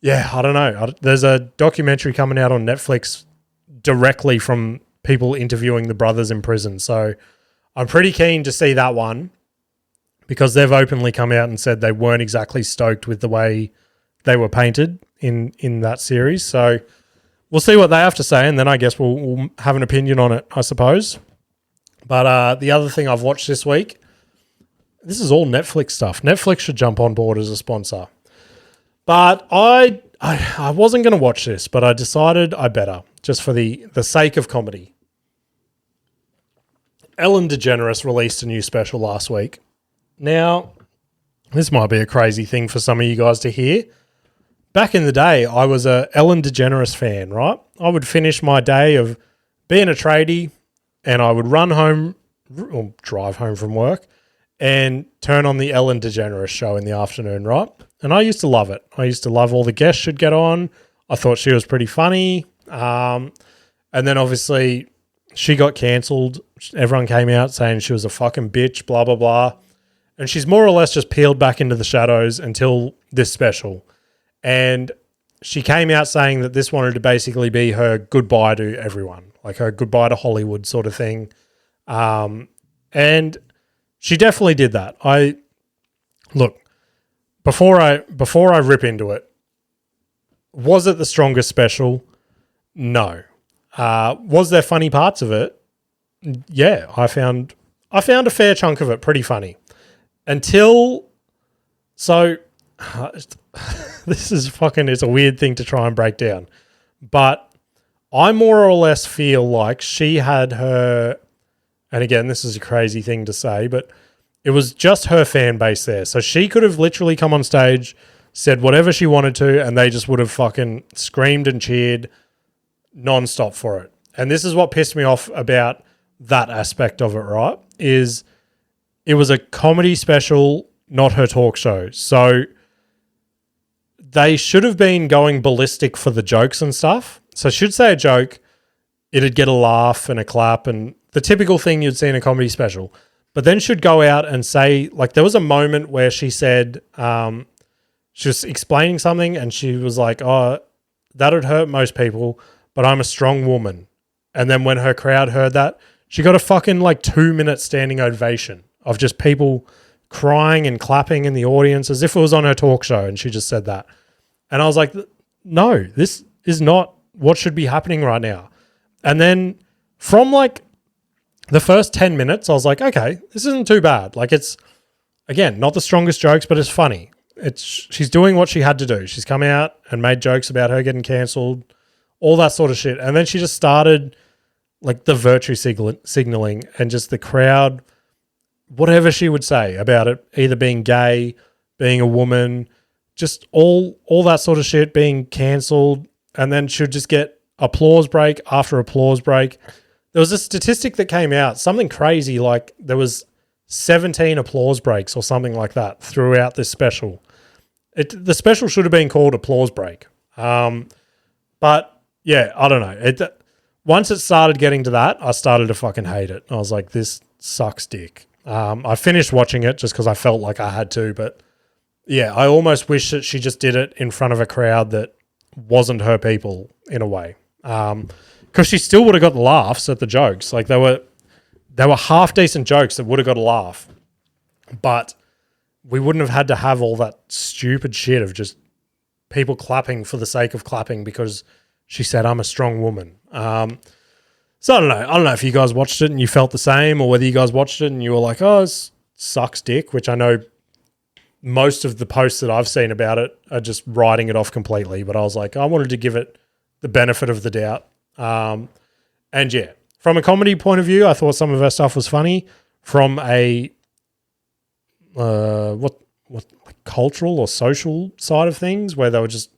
Speaker 2: yeah, I don't know. There's a documentary coming out on Netflix directly from people interviewing the brothers in prison. So I'm pretty keen to see that one, because they've openly come out and said they weren't exactly stoked with the way they were painted in that series. So we'll see what they have to say, and then I guess we'll have an opinion on it, I suppose. But the other thing I've watched this week, this is all Netflix stuff. Netflix should jump on board as a sponsor. But I wasn't going to watch this, but I decided I better, just for the sake of comedy. Ellen Degeneres released a new special last week. Now, this might be a crazy thing for some of you guys to hear. Back in the day, I was a Ellen Degeneres fan, right? I would finish my day of being a tradie and I would run home or drive home from work and turn on the Ellen Degeneres show in the afternoon, right? And I used to love it. I used to love all the guests she'd get on. I thought she was pretty funny. And then obviously she got cancelled. Everyone came out saying she was a fucking bitch, blah, blah, blah. And she's more or less just peeled back into the shadows until this special. And she came out saying that this wanted to basically be her goodbye to everyone, like her goodbye to Hollywood sort of thing. And she definitely did that. Look, before I rip into it, was it the strongest special? No. Was there funny parts of it? Yeah, I found a fair chunk of it pretty funny. This is it's a weird thing to try and break down. But I more or less feel like she had her, and again, this is a crazy thing to say, but it was just her fan base there. So she could have literally come on stage, said whatever she wanted to, and they just would have fucking screamed and cheered nonstop for it. And this is what pissed me off about that aspect of it, right? Is it was a comedy special, not her talk show. So they should have been going ballistic for the jokes and stuff. So she'd say a joke, it'd get a laugh and a clap and the typical thing you'd see in a comedy special. But then she'd go out and say, like, there was a moment where she said, she was explaining something and she was like, oh, that would hurt most people, but I'm a strong woman. And then when her crowd heard that, she got a fucking 2-minute standing ovation of just people crying and clapping in the audience as if it was on her talk show, and she just said that. And I was like, no, this is not what should be happening right now. And then from the first 10 minutes, I was like, okay, this isn't too bad. It's, again, not the strongest jokes, but it's funny. She's doing what she had to do. She's come out and made jokes about her getting cancelled, all that sort of shit. And then she just started the virtue signaling and just the crowd, whatever she would say about it, either being gay, being a woman, just all that sort of shit, being cancelled. And then she'd just get applause break after applause break. There was a statistic that came out, something crazy, like there was 17 applause breaks or something like that throughout this special. The special should have been called Applause Break. But yeah, I don't know. Once it started getting to that, I started to fucking hate it. I was like, this sucks dick. I finished watching it just because I felt like I had to. But yeah, I almost wish that she just did it in front of a crowd that wasn't her people in a way. Because she still would have got the laughs at the jokes. Like they were half decent jokes that would have got a laugh. But we wouldn't have had to have all that stupid shit of just people clapping for the sake of clapping because she said, I'm a strong woman. So I don't know. I don't know if you guys watched it and you felt the same, or whether you guys watched it and you were like, oh, this sucks dick, which I know most of the posts that I've seen about it are just writing it off completely. But I was like, I wanted to give it the benefit of the doubt. And yeah, from a comedy point of view, I thought some of her stuff was funny. From a what cultural or social side of things, where they were just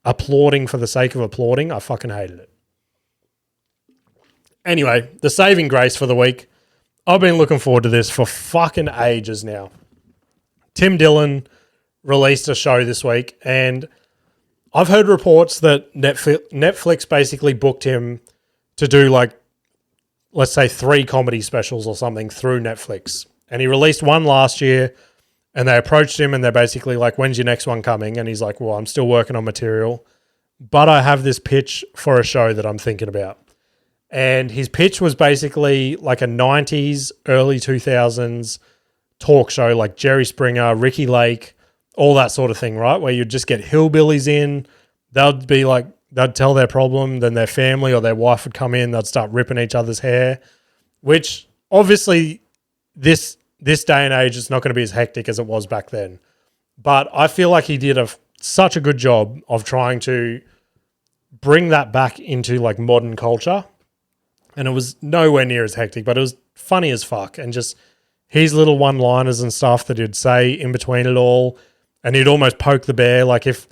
Speaker 2: applauding for the sake of applauding, I fucking hated it. Anyway, the saving grace for the week. I've been looking forward to this for fucking ages now. Tim Dillon released a show this week, and I've heard reports that Netflix basically booked him to do, like, let's say 3 comedy specials or something through Netflix. And he released one last year, and they approached him and they're basically like, when's your next one coming? And he's like, well, I'm still working on material, but I have this pitch for a show that I'm thinking about. And his pitch was basically like a 90s, early 2000s talk show, like Jerry Springer, Ricky Lake, all that sort of thing, right? Where you'd just get hillbillies in. They'd be like, they'd tell their problem, then their family or their wife would come in, they'd start ripping each other's hair, which obviously this day and age, it's not going to be as hectic as it was back then. But I feel like he did such a good job of trying to bring that back into like modern culture. And it was nowhere near as hectic, but it was funny as fuck. And just his little one-liners and stuff that he'd say in between it all. And he'd almost poke the bear. Like if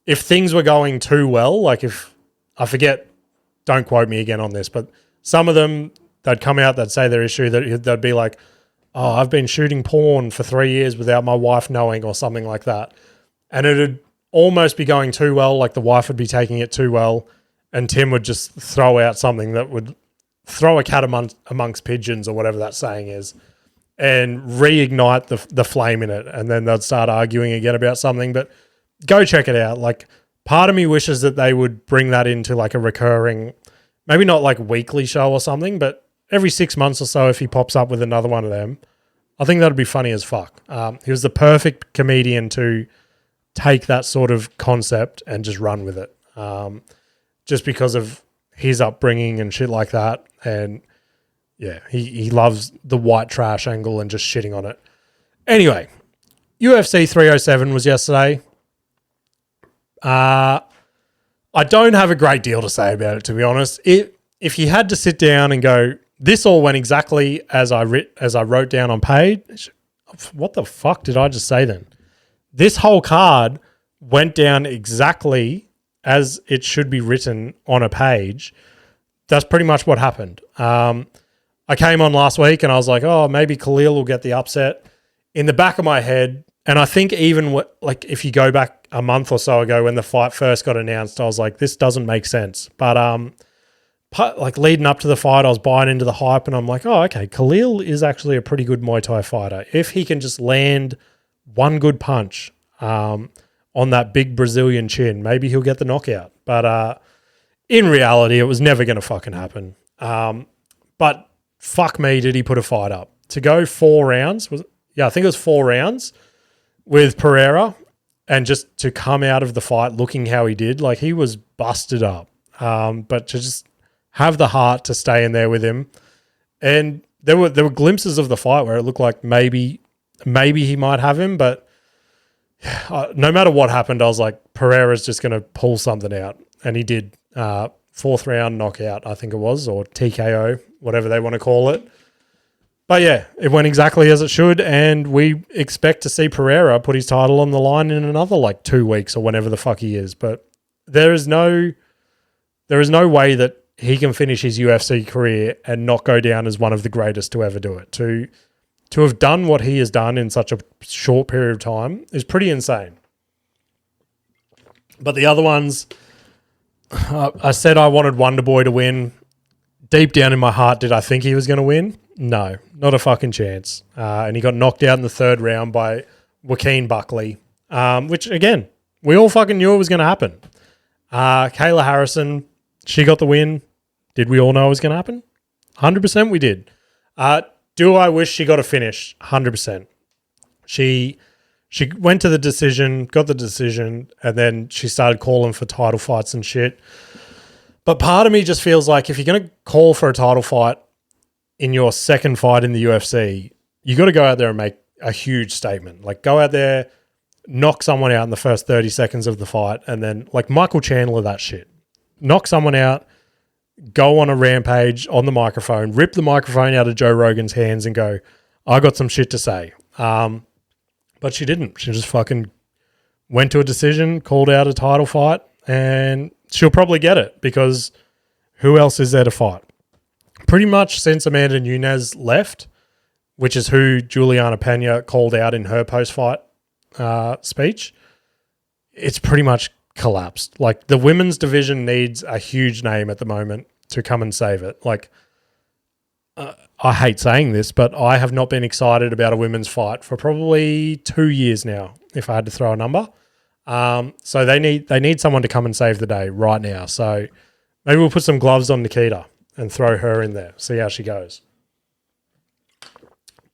Speaker 2: things were going too well, like if, I forget, don't quote me again on this, but some of them, they'd come out, they'd say their issue, they'd be like, oh, I've been shooting porn for 3 years without my wife knowing, or something like that. And it'd almost be going too well, like the wife would be taking it too well, and Tim would just throw out something that would throw a cat amongst pigeons, or whatever that saying is, and reignite the flame in it, and then they'd start arguing again about something. But go check it out. Like, part of me wishes that they would bring that into like a recurring, maybe not like weekly show or something, but every 6 months or so, if he pops up with another one of them, I think that'd be funny as fuck. He was the perfect comedian to take that sort of concept and just run with it. Just because of his upbringing and shit like that. And yeah, he loves the white trash angle and just shitting on it. Anyway, UFC 307 was yesterday. I don't have a great deal to say about it, to be honest. If you had to sit down and go, this all went exactly as I wrote down on page. What the fuck did I just say then? This whole card went down exactly as it should be written on a page. That's pretty much what happened. I came on last week and I was like, oh, maybe Khalil will get the upset. In the back of my head, and I think even like if you go back a month or so ago when the fight first got announced, I was like, this doesn't make sense. But like leading up to the fight, I was buying into the hype, and I'm like, oh, okay, Khalil is actually a pretty good Muay Thai fighter. If he can just land one good punch on that big Brazilian chin, maybe he'll get the knockout. But in reality, it was never going to fucking happen. But fuck me, did he put a fight up. To go 4 rounds, I think it was 4 rounds with Pereira, and just to come out of the fight looking how he did, like he was busted up. But to just have the heart to stay in there with him. And there were glimpses of the fight where it looked like maybe he might have him, but no matter what happened, I was like, Pereira's just going to pull something out. And he did. 4th round knockout, I think it was, or TKO, whatever they want to call it. But yeah, it went exactly as it should, and we expect to see Pereira put his title on the line in another like 2 weeks or whenever the fuck he is. But there is no there is no way that he can finish his UFC career and not go down as one of the greatest to ever do it. To have done what he has done in such a short period of time is pretty insane. But the other ones, I said I wanted Wonderboy to win. Deep down in my heart, did I think he was going to win? No, not a fucking chance. And he got knocked out in the third round by Joaquin Buckley, which, again, we all fucking knew it was going to happen. Kayla Harrison, she got the win. Did we all know it was going to happen? 100% we did. Do I wish she got a finish? 100%. She went to the decision, got the decision, and then she started calling for title fights and shit. But part of me just feels like if you're going to call for a title fight in your second fight in the UFC, you got to go out there and make a huge statement. Like, go out there, knock someone out in the first 30 seconds of the fight, and then, like Michael Chandler, that shit. Knock someone out, go on a rampage on the microphone, rip the microphone out of Joe Rogan's hands and go, I got some shit to say. But she didn't. She just fucking went to a decision, called out a title fight, and she'll probably get it because who else is there to fight? Pretty much since Amanda Nunes left, which is who Juliana Pena called out in her post-fight speech, it's pretty much collapsed. Like, the women's division needs a huge name at the moment to come and save it. Like, I hate saying this, but I have not been excited about a women's fight for probably 2 years now, if I had to throw a number. So they need someone to come and save the day right now. So maybe we'll put some gloves on Nikita and throw her in there, see how she goes.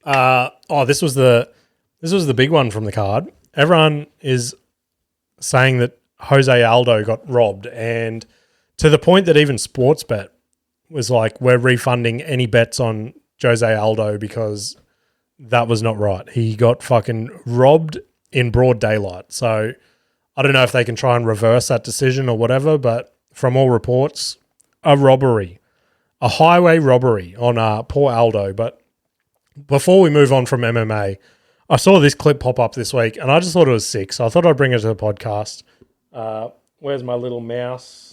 Speaker 2: This was the big one from the card. Everyone is saying that Jose Aldo got robbed, and to the point that even Sportsbet was like, we're refunding any bets on Jose Aldo because that was not right. He got fucking robbed in broad daylight. So I don't know if they can try and reverse that decision or whatever, but from all reports, a robbery, a highway robbery on poor Aldo. But before we move on from MMA, I saw this clip pop up this week and I just thought it was sick. So I thought I'd bring it to the podcast. Where's my little mouse?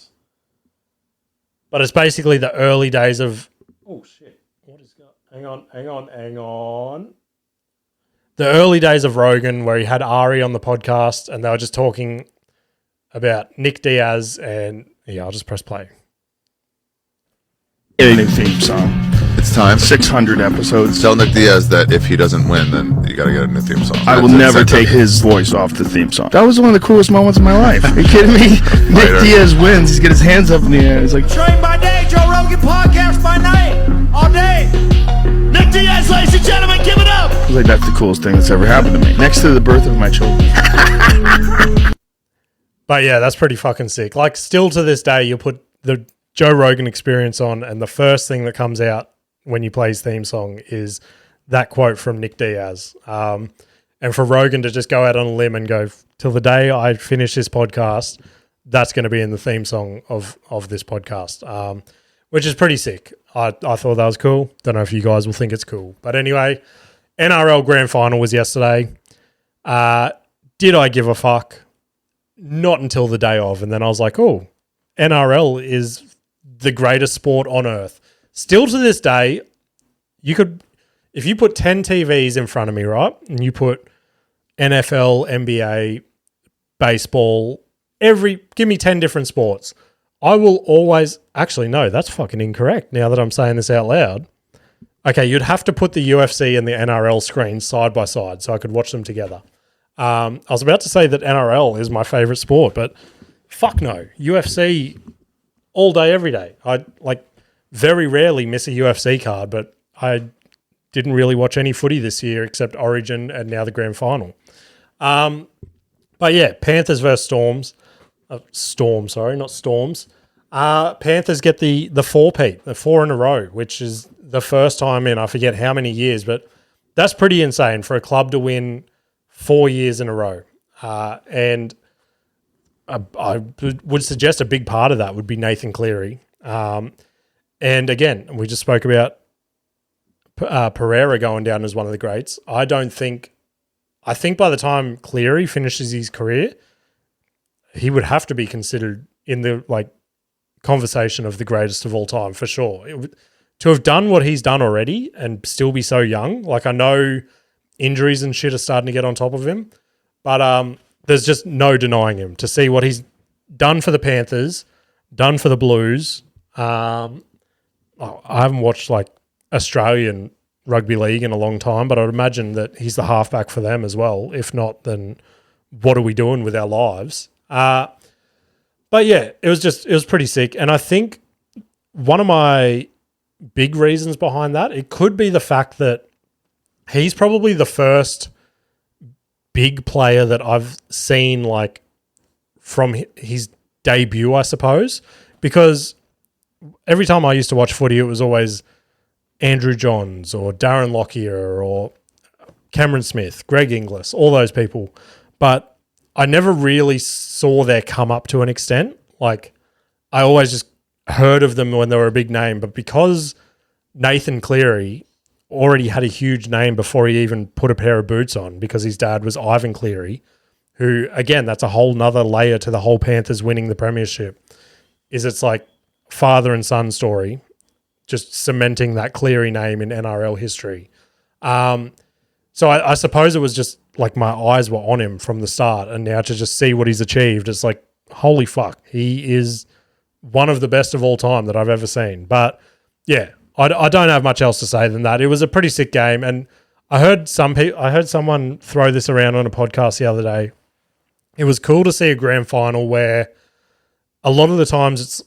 Speaker 2: But it's basically the early days of... Oh, shit. What is going... Hang on. The early days of Rogan where he had Ari on the podcast and they were just talking about Nick Diaz and... Yeah, I'll just press play.
Speaker 3: A new theme song.
Speaker 4: It's time.
Speaker 3: 600 episodes.
Speaker 4: Tell Nick Diaz that if he doesn't win, then you got to get a new theme song.
Speaker 3: I will never take his voice off the theme song. That was one of the coolest moments of my life. Are you kidding me? Nick Diaz wins. He's got his hands up in the air. He's like,
Speaker 5: Train by day, Joe Rogan podcast by night, all day. Nick Diaz, ladies and gentlemen, give it up.
Speaker 3: I was like, that's the coolest thing that's ever happened to me. Next to the birth of my children.
Speaker 2: But yeah, that's pretty fucking sick. Like, still to this day, you'll put the Joe Rogan Experience on and the first thing that comes out when you play his theme song is that quote from Nick Diaz. And for Rogan to just go out on a limb and go, till the day I finish this podcast, that's going to be in the theme song of this podcast, which is pretty sick. I thought that was cool. Don't know if you guys will think it's cool. But anyway, NRL Grand Final was yesterday. Did I give a fuck? Not until the day of. And then I was like, oh, NRL is the greatest sport on earth. Still to this day, you could, if you put 10 TVs in front of me, right, and you put NFL, NBA, baseball, give me 10 different sports, I will always, actually, no, that's fucking incorrect now that I'm saying this out loud. Okay, you'd have to put the UFC and the NRL screens side by side so I could watch them together. I was about to say that NRL is my favorite sport, but fuck no. UFC all day, every day. I very rarely miss a UFC card, but I didn't really watch any footy this year except Origin and now the Grand Final. But yeah, Panthers versus Storms. Storm, sorry, not Storms. Panthers get the four-peat, the 4 in a row, which is the first time in I forget how many years, but that's pretty insane for a club to win 4 years in a row. And I would suggest a big part of that would be Nathan Cleary. And again, we just spoke about Pereira going down as one of the greats. I think by the time Cleary finishes his career, he would have to be considered in the conversation of the greatest of all time for sure. To have done what he's done already and still be so young, like I know injuries and shit are starting to get on top of him, but there's just no denying him. To see what he's done for the Panthers, done for the Blues. I haven't watched like Australian rugby league in a long time, but I'd imagine that he's the halfback for them as well. If not, then what are we doing with our lives? But yeah, it was pretty sick. And I think one of my big reasons behind that, it could be the fact that he's probably the first big player that I've seen like from his debut, I suppose, because every time I used to watch footy, it was always Andrew Johns or Darren Lockyer or Cameron Smith, Greg Inglis, all those people. But I never really saw their come up to an extent. Like I always just heard of them when they were a big name, but because Nathan Cleary already had a huge name before he even put a pair of boots on, because his dad was Ivan Cleary, who, again, that's a whole nother layer to the whole Panthers winning the premiership, is it's like father and son story, just cementing that Cleary name in NRL history. So I suppose it was just like my eyes were on him from the start, and now to just see what he's achieved, it's like, holy fuck, he is one of the best of all time that I've ever seen. But yeah, I don't have much else to say than that. It was a pretty sick game, and I heard someone throw this around on a podcast the other day. It was cool to see a grand final where a lot of the times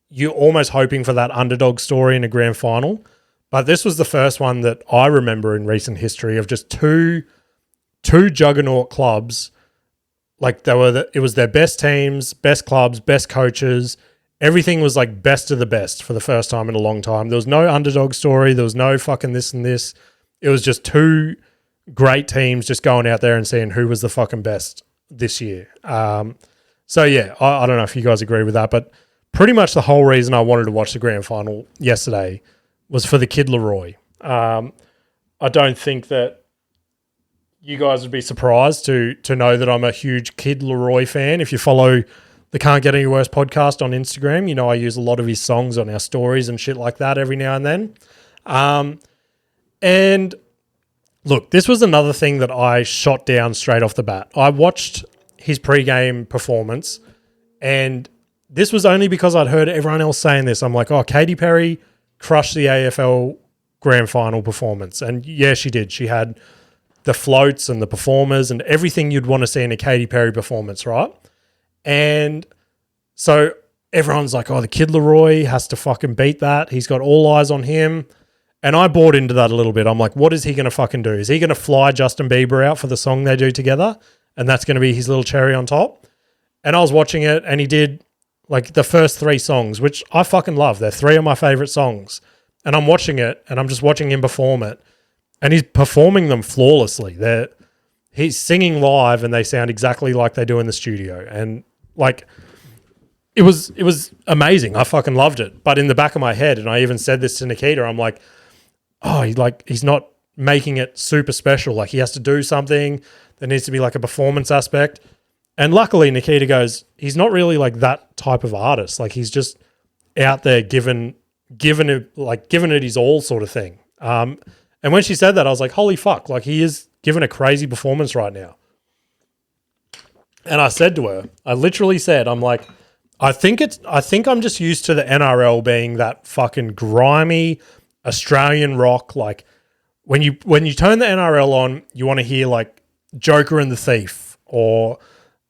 Speaker 2: you're almost hoping for that underdog story in a grand final. But this was the first one that I remember in recent history of just two juggernaut clubs. Like it was their best teams, best clubs, best coaches. Everything was like best of the best for the first time in a long time. There was no underdog story. There was no fucking this and this. It was just two great teams just going out there and seeing who was the fucking best this year. So yeah, I don't know if you guys agree with that, but pretty much the whole reason I wanted to watch the grand final yesterday was for the Kid Leroy. I don't think that you guys would be surprised to know that I'm a huge Kid Leroy fan. If you follow the Can't Get Any Worse podcast on Instagram, you know I use a lot of his songs on our stories and shit like that every now and then. And look, this was another thing that I shot down straight off the bat. I watched his pre-game performance, and this was only because I'd heard everyone else saying this. I'm like, oh, Katy Perry crushed the AFL grand final performance. And yeah, she did. She had the floats and the performers and everything you'd want to see in a Katy Perry performance, right? And so everyone's like, oh, the Kid Leroy has to fucking beat that. He's got all eyes on him. And I bought into that a little bit. I'm like, what is he going to fucking do? Is he going to fly Justin Bieber out for the song they do together? And that's going to be his little cherry on top? And I was watching it, and he did like the first three songs, which I fucking love. They're three of my favorite songs. And I'm watching it, and I'm just watching him perform it. And he's performing them flawlessly. He's singing live, and they sound exactly like they do in the studio. And like, it was amazing. I fucking loved it. But in the back of my head, and I even said this to Nikita, I'm like, oh, he's not making it super special. Like, he has to do something. There needs to be like a performance aspect. And luckily, Nikita goes, he's not really like that type of artist. Like, he's just out there giving it his all sort of thing. And when she said that, I was like, holy fuck, like, he is giving a crazy performance right now. And I said to her, I literally said, I'm like, I think I'm just used to the NRL being that fucking grimy Australian rock. Like, when you turn the NRL on, you want to hear like Joker and the Thief or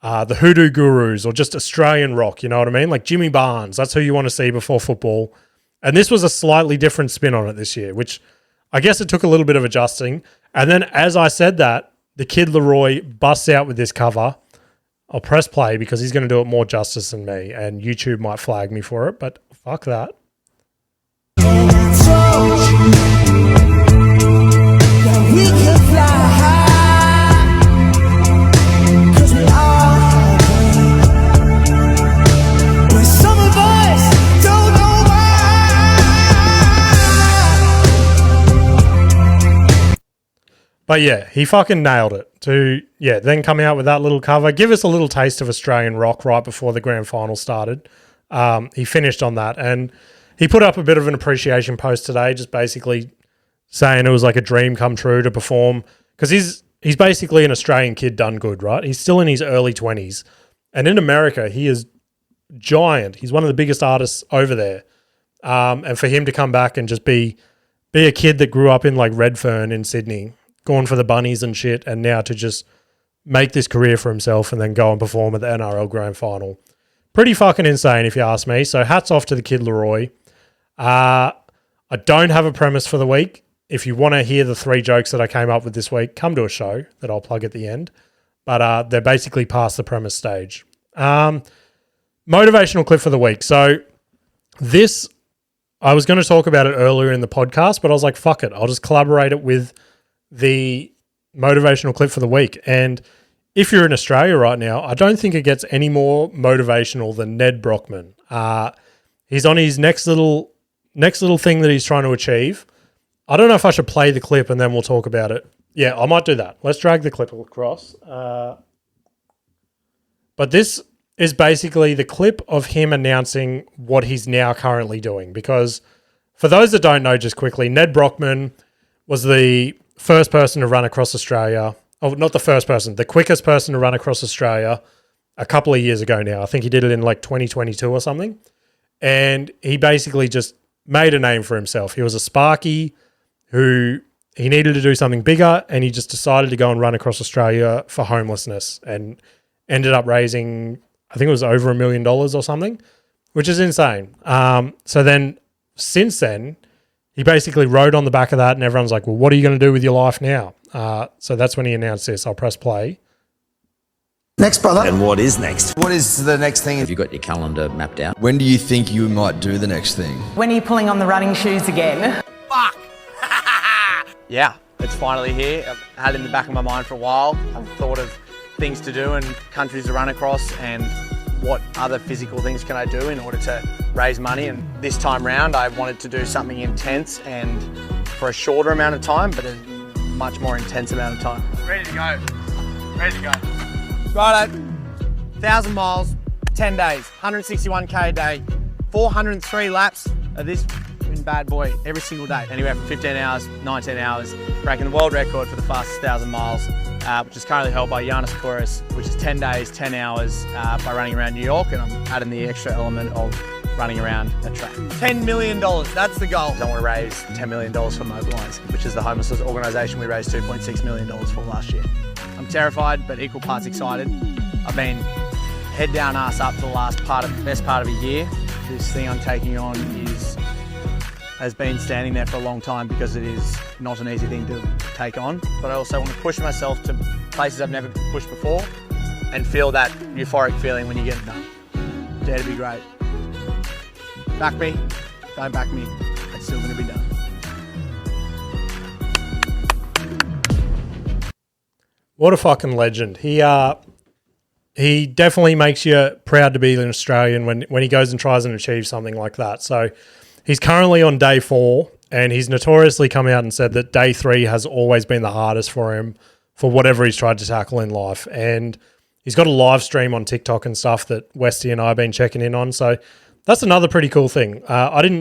Speaker 2: the Hoodoo Gurus or just Australian rock, you know what I mean? Like Jimmy Barnes, that's who you want to see before football. And this was a slightly different spin on it this year, which I guess it took a little bit of adjusting. And then as I said that, the Kid Leroy busts out with this cover. I'll press play because he's going to do it more justice than me, and YouTube might flag me for it, but fuck that. But yeah, he fucking nailed it then come out with that little cover, give us a little taste of Australian rock right before the grand final started. he finished on that. And he put up a bit of an appreciation post today, just basically saying it was like a dream come true to perform. Because he's basically an Australian kid done good, right? He's still in his early 20s. And in America, he is giant. He's one of the biggest artists over there. And for him to come back and just be a kid that grew up in like Redfern in Sydney, going for the bunnies and shit, and now to just make this career for himself and then go and perform at the NRL Grand Final. Pretty fucking insane if you ask me. So hats off to the kid Leroy. I don't have a premise for the week. If you want to hear the 3 jokes that I came up with this week, come to a show that I'll plug at the end. But they're basically past the premise stage. Motivational clip for the week. So this, I was going to talk about it earlier in the podcast, but I was like, fuck it. I'll just collaborate it with the motivational clip for the week. And if you're in Australia right now, I don't think it gets any more motivational than Ned Brockman. He's on his next little thing that he's trying to achieve. I don't know if I should play the clip and then we'll talk about it. Yeah, I might do that. Let's drag the clip across. But this is basically the clip of him announcing what he's now currently doing. Because for those that don't know, just quickly, Ned Brockman was the first person to run across Australia. Oh, not the first person, the quickest person to run across Australia a couple of years ago now. I think he did it in like 2022 or something. And he basically just made a name for himself. He was a Sparky who he needed to do something bigger, and he just decided to go and run across Australia for homelessness and ended up raising, I think it was over $1 million or something, which is insane. So then since then, he basically rode on the back of that, and everyone's like, well, what are you going to do with your life now? So that's when he announced this. I'll press play.
Speaker 6: Next, brother.
Speaker 7: And what is next?
Speaker 6: What is the next thing?
Speaker 7: Have you got your calendar mapped out?
Speaker 6: When do you think you might do the next thing?
Speaker 8: When are you pulling on the running shoes again?
Speaker 9: Fuck! Yeah, it's finally here. I've had it in the back of my mind for a while. I've thought of things to do and countries to run across and what other physical things can I do in order to raise money. And this time round, I wanted to do something intense and for a shorter amount of time, but a much more intense amount of time. Ready to go. Ready to go. Righto. 1,000 miles, 10 days, 161k a day, 403 laps of this bad boy every single day. Anywhere from 15 hours, 19 hours, breaking the world record for the fastest 1,000 miles, which is currently held by Giannis Kouros, which is 10 days, 10 hours by running around New York, and I'm adding the extra element of running around a track. $10 million, that's the goal. I want to raise $10 million for Mobilise, which is the homeless organisation we raised $2.6 million for last year. I'm terrified, but equal parts excited. I've been head down, ass up for the best part of a year. This thing I'm taking on has been standing there for a long time because it is not an easy thing to take on. But I also want to push myself to places I've never pushed before and feel that euphoric feeling when you get it done. Dare to be great. Back me, don't back me, it's still going to be done.
Speaker 2: What a fucking legend. He definitely makes you proud to be an Australian when he goes and tries and achieves something like that. So he's currently on day 4, and he's notoriously come out and said that day 3 has always been the hardest for him for whatever he's tried to tackle in life. And he's got a live stream on TikTok and stuff that Westy and I have been checking in on. So that's another pretty cool thing. I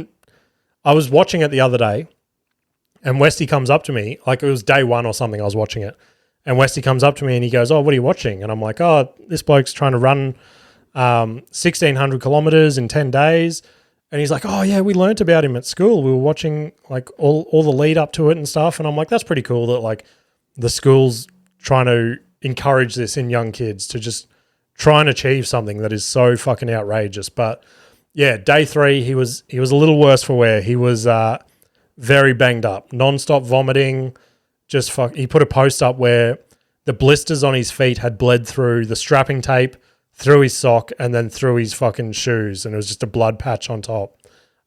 Speaker 2: was watching it the other day, and Westy comes up to me, like it was day 1 or something, I was watching it. And Westy comes up to me and he goes, oh, what are you watching? And I'm like, oh, this bloke's trying to run 1,600 kilometers in 10 days. And he's like, oh, yeah, we learnt about him at school. We were watching like all the lead up to it and stuff. And I'm like, that's pretty cool that like the school's trying to encourage this in young kids to just try and achieve something that is so fucking outrageous. But yeah, day 3, he was a little worse for wear. He was very banged up, non-stop vomiting. He put a post up where the blisters on his feet had bled through the strapping tape, through his sock, and then through his fucking shoes, and it was just a blood patch on top.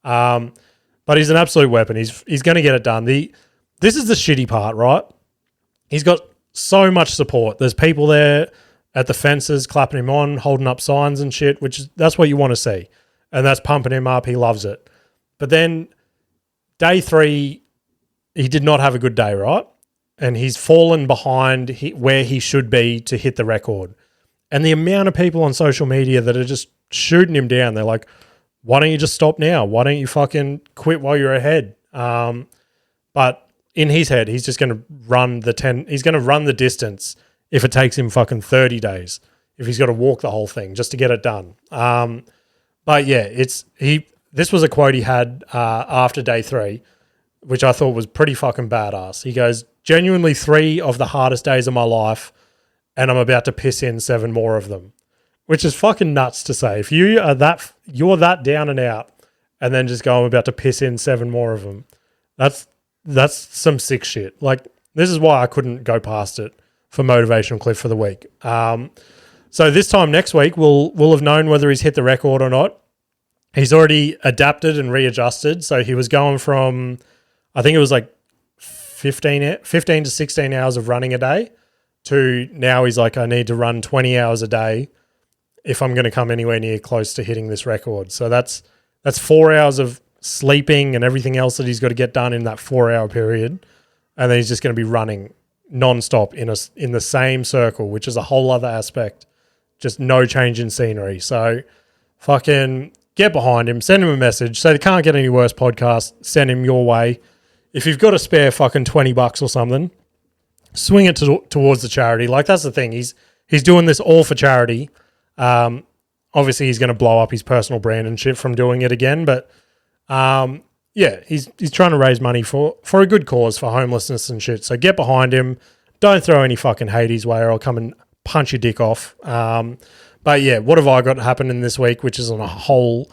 Speaker 2: But he's an absolute weapon. He's going to get it done. This is the shitty part, right? He's got so much support. There's people there at the fences clapping him on, holding up signs and shit, that's what you want to see. And that's pumping him up. He loves it. But then day 3, he did not have a good day, right? And he's fallen behind where he should be to hit the record. And the amount of people on social media that are just shooting him down, they're like, why don't you just stop now? Why don't you fucking quit while you're ahead? But in his head, he's just going to run he's going to run the distance if it takes him fucking 30 days, if he's got to walk the whole thing just to get it done. But yeah, this was a quote he had after day 3, which I thought was pretty fucking badass. He goes, genuinely 3 of the hardest days of my life, and I'm about to piss in 7 more of them, which is fucking nuts to say. If you're that down and out, and then just go, I'm about to piss in 7 more of them, that's some sick shit. Like, this is why I couldn't go past it for motivational clip for the week. So this time next week, we'll have known whether he's hit the record or not. He's already adapted and readjusted. So he was going from, I think it was like 15 to 16 hours of running a day, to now he's like, I need to run 20 hours a day if I'm going to come anywhere near close to hitting this record. So that's 4 hours of sleeping and everything else that he's got to get done in that 4-hour period. And then he's just going to be running nonstop in the same circle, which is a whole other aspect. Just no change in scenery. So fucking get behind him, send him a message, say the Can't Get Any Worse podcast, send him your way. If you've got a spare fucking $20 or something, swing it towards the charity. Like, that's the thing. He's doing this all for charity. Obviously he's going to blow up his personal brand and shit from doing it again, but yeah, he's trying to raise money for a good cause, for homelessness and shit. So get behind him. Don't throw any fucking hate his way, or I'll come and punch your dick off. But yeah, what have I got happening this week, which is on a whole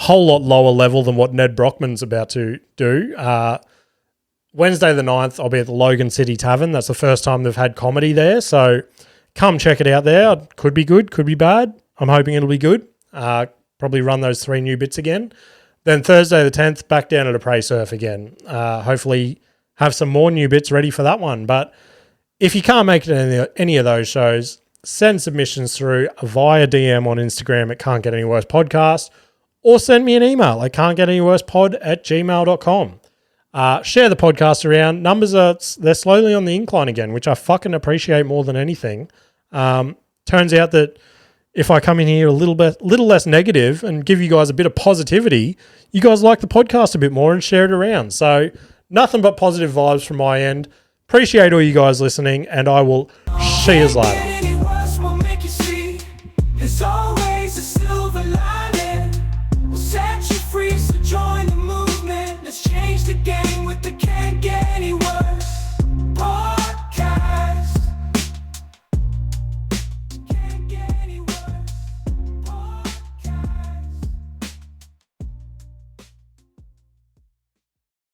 Speaker 2: lot lower level than what Ned Brockman's about to do? Wednesday the 9th, I'll be at the Logan City Tavern. That's the first time they've had comedy there. So come check it out there. Could be good, could be bad. I'm hoping it'll be good. Probably run those 3 new bits again. Then Thursday the 10th, back down at a Prey Surf again. Hopefully have some more new bits ready for that one. But if you can't make it to any of those shows, send submissions through via DM on Instagram at CantGetAnyWorsePodcast, or send me an email at cantgetanyworsepod@gmail.com. Share the podcast around. Numbers they're slowly on the incline again, which I fucking appreciate more than anything. Turns out that if I come in here a little less negative and give you guys a bit of positivity, you guys like the podcast a bit more and share it around. So nothing but positive vibes from my end. Appreciate all you guys listening, and I will see you later.